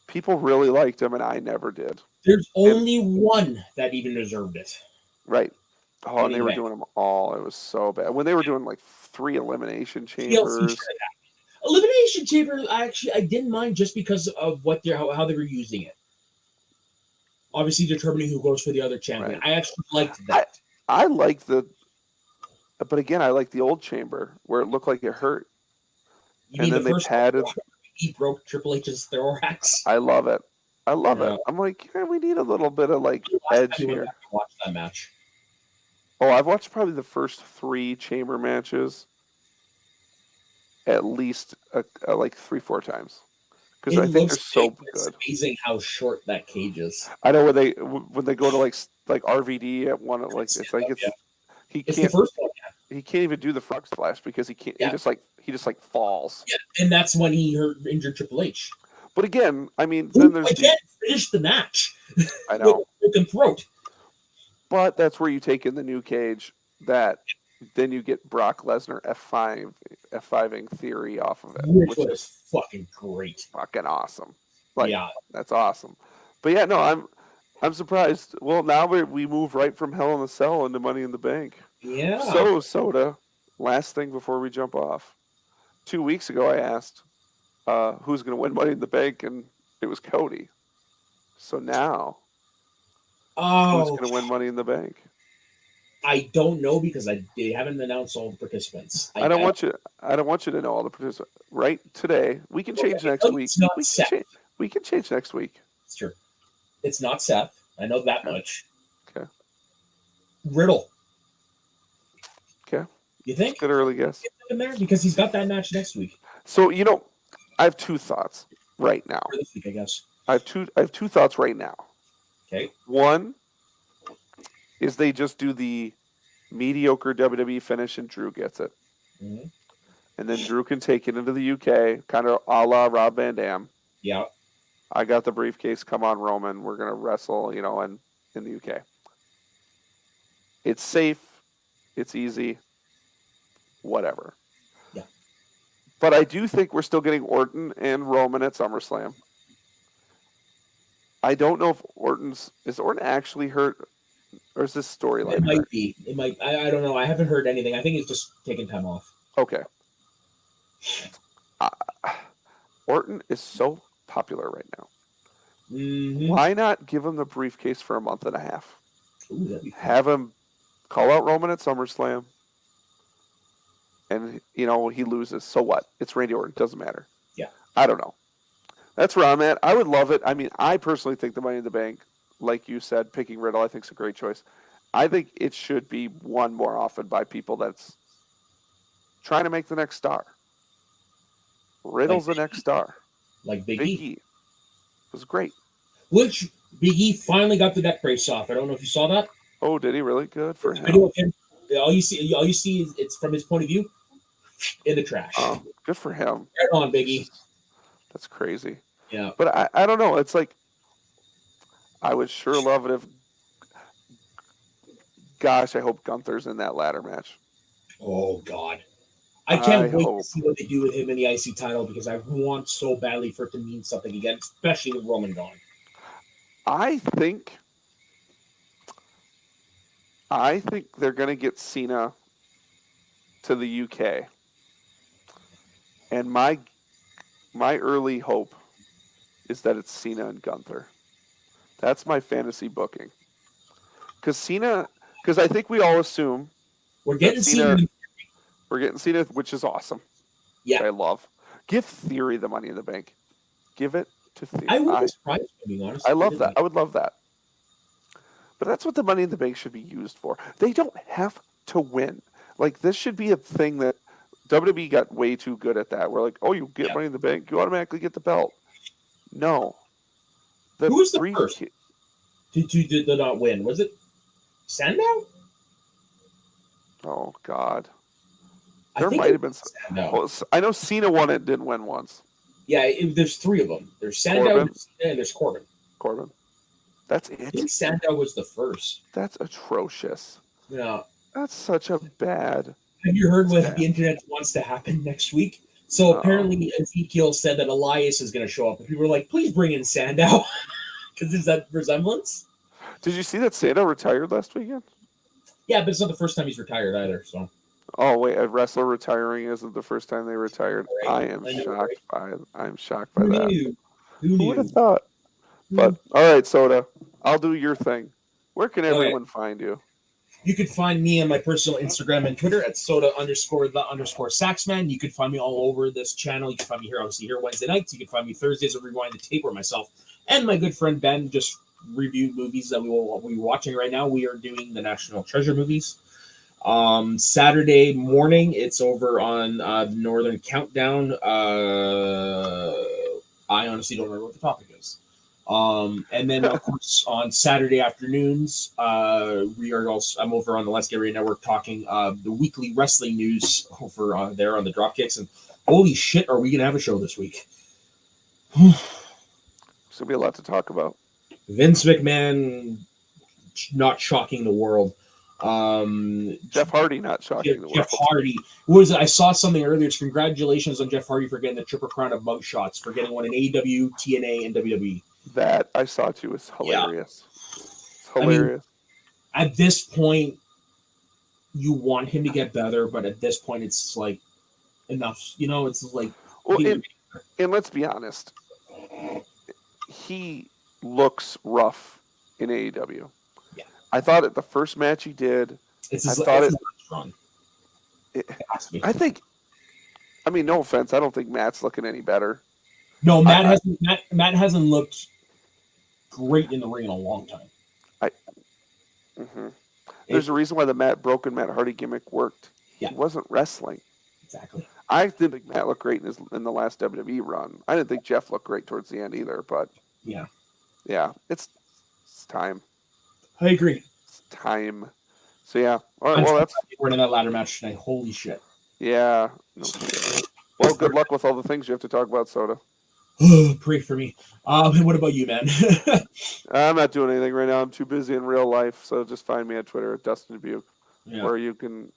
people really liked them, and I never did. There's only one that even deserved it. Right. Oh, and they were doing them all. It was so bad. When they were doing like 3 elimination chambers. Elimination chamber, I didn't mind just because of how they were using it. Obviously determining who goes for the other champion. Right. I actually liked that. I like but again, I like the old chamber where it looked like it hurt. And then they padded. He broke Triple H's thorax. I love it. I'm like, we need a little bit of like edge here. Watch that match. Oh, I've watched probably the first 3 chamber matches at least like 3-4 times because I think they're so big, but it's good. amazing how short that cage is. I know when they go to like RVD at one of, like it's like Yeah. he It's the can't first one. he can't even do the frog splash because he can't Yeah. he just like falls. Yeah, and that's when he injured Triple H. But again, I mean, Who then there's again finished the match I with know, a broken throat. but that's where you take in the new cage that then you get Brock Lesnar F5ing Theory off of it, Which which was is fucking great. fucking awesome. Like Yeah. that's awesome. But yeah, no, I'm surprised. Well, now we move right from Hell in a Cell into Money in the Bank. Yeah. So Soda, last thing before we jump off. 2 weeks ago, I asked who's going to win Money in the Bank, and it was Cody. So now, who's going to win Money in the Bank? I don't know because they haven't announced all the participants. I don't want you to know all the participants. Right today, we can change next week. It's not Seth. We can change next week. It's true. It's not Seth. I know that much. Okay. Riddle. Okay. You think? Good early guess. In there because he's got that match next week. So I have two thoughts right now. Or this week, I guess. I have two thoughts right now. Okay. One is they just do the mediocre WWE finish and Drew gets it. Mm-hmm. And then Drew can take it into the UK, kind of a la Rob Van Dam. Yeah. I got the briefcase. Come on, Roman. We're going to wrestle, in the UK. It's safe. It's easy. Whatever. Yeah. But I do think we're still getting Orton and Roman at SummerSlam. I don't know if is Orton actually hurt, or is this storyline? It might be. It might. I don't know. I haven't heard anything. I think he's just taking time off. Okay. Orton is so popular right now. Mm-hmm. Why not give him the briefcase for a month and a half? Ooh, that'd be fun. Have him call out Roman at SummerSlam, and he loses. So what? It's Randy Orton. Doesn't matter. Yeah. I don't know. That's where I'm at. I would love it. I mean, I personally think the Money in the Bank, like you said, picking Riddle, I think is a great choice. I think it should be won more often by people that's trying to make the next star. Riddle's the next star. Like Big Big E. E was great. Which Big E finally got the neck brace off. I don't know if you saw that. Oh, did he really? Good for him. Video of him. All you see is it's from his point of view in the trash. Oh, good for him. Right on, Big E. That's crazy. Yeah. But I don't know. It's like I would sure love it if. Gosh, I hope Gunther's in that ladder match. Oh God. I can't wait hope. to see what they do with him in the IC title because I want so badly for it to mean something again, especially with Roman gone. I think they're going to get Cena to the UK. And my early hope is that it's Cena and Gunther. That's my fantasy booking. Because I think we all assume we're getting Cena. We're getting Cena, which is awesome. Yeah. I love. Give Theory the Money in the Bank. Give it to Theory. I would be surprised, to be honest. I love that. I would love that. But that's what the Money in the Bank should be used for. They don't have to win. Like, this should be a thing that WWE got way too good at that. We're like, oh, you get Money in the Bank, you automatically get the belt. No. Who was the first to not win? Was it Sandow? Oh, God. There might have been. Well, I know Cena won it, didn't win once. Yeah, there's three of them. There's Sandow, and there's Corbin. That's it. I think Sandow was the first. That's atrocious. Yeah. That's such a bad. Have you heard what the internet wants to happen next week? So apparently Ezekiel said that Elias is going to show up. And people were like, please bring in Sandow. Because is that resemblance? Did you see that Sandow retired last weekend? Yeah, but it's not the first time he's retired either. So. Oh wait, a wrestler retiring isn't the first time they retired. Right. I'm shocked by that. Who would have thought? But all right, Soda, I'll do your thing. Where can everyone find you? You can find me on my personal Instagram and Twitter at soda_the_saxman. You can find me all over this channel. You can find me here, obviously, here Wednesday nights. You can find me Thursdays at Rewind the Tape, where myself and my good friend Ben just reviewed movies that we're watching right now. We are doing the National Treasure movies. Saturday morning, it's over on Northern Countdown, Ion honestly don't remember what the topic is. And then of course on Saturday afternoons, we are also I'm over on the Let's Get Ready Network talking the weekly wrestling news over there on the Dropkicks. And holy shit, are we gonna have a show this week? There's gonna be a lot to talk about. Vince McMahon not shocking the world. Jeff Hardy not shocking the world. Jeff Hardy. Was I saw something earlier. It's congratulations on Jeff Hardy for getting the Triple Crown of mug shots, for getting one in AEW, TNA, and WWE. That I saw too is hilarious. Yeah. It's hilarious. I mean, at this point, you want him to get better, but at this point, it's like enough. You know, it's like. Well, and let's be honest, he looks rough in AEW. Yeah. I thought at the first match he did, strong. I think. I mean, no offense. I don't think Matt's looking any better. No, Matt hasn't looked great in the ring in a long time. There's a reason why the broken Matt Hardy gimmick worked. Yeah. He wasn't wrestling. Exactly. I didn't think Matt looked great in the last WWE run. I didn't think Jeff looked great towards the end either. But yeah, it's time. I agree. It's time. So yeah. All right. Well, that's we're in that ladder match tonight. Holy shit. Yeah. No. Well, good luck with all the things you have to talk about, Soda. Pray for me. What about you, man? I'm not doing anything right now. I'm too busy in real life. So just find me on Twitter at Dustin Dubuque, where you can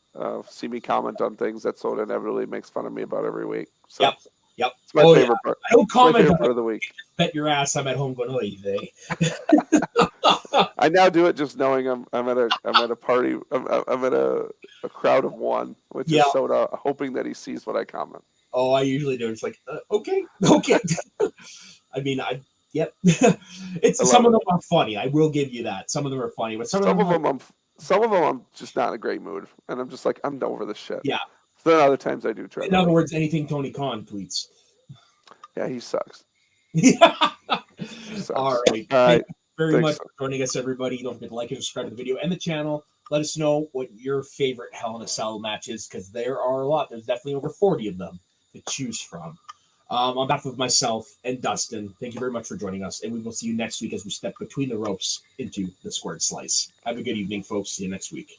see me comment on things that Soda inevitably makes fun of me about every week. So Yep. It's my favorite part. I don't comment part of the week. Bet your ass I'm at home going, oy vey. I now do it just knowing I'm at a party. I'm at a crowd of one, which is Soda, hoping that he sees what I comment. Oh, I usually do. It's like, okay. I mean, some of them are funny. I will give you that. Some of them are funny, but some of them I'm just not in a great mood, and I'm just like, I'm over this shit. Yeah. Then other times I do try. In other words, anything Tony Khan tweets. Yeah, he sucks. All right. Thank you very much for joining us, everybody. Don't forget to like and subscribe to the video and the channel. Let us know what your favorite Hell in a Cell match is, because there are a lot. There's definitely over 40 of them to choose from. On behalf of myself and Dustin, thank you very much for joining us, and we will see you next week as we step between the ropes into the squared slice. Have a good evening, folks. See you next week.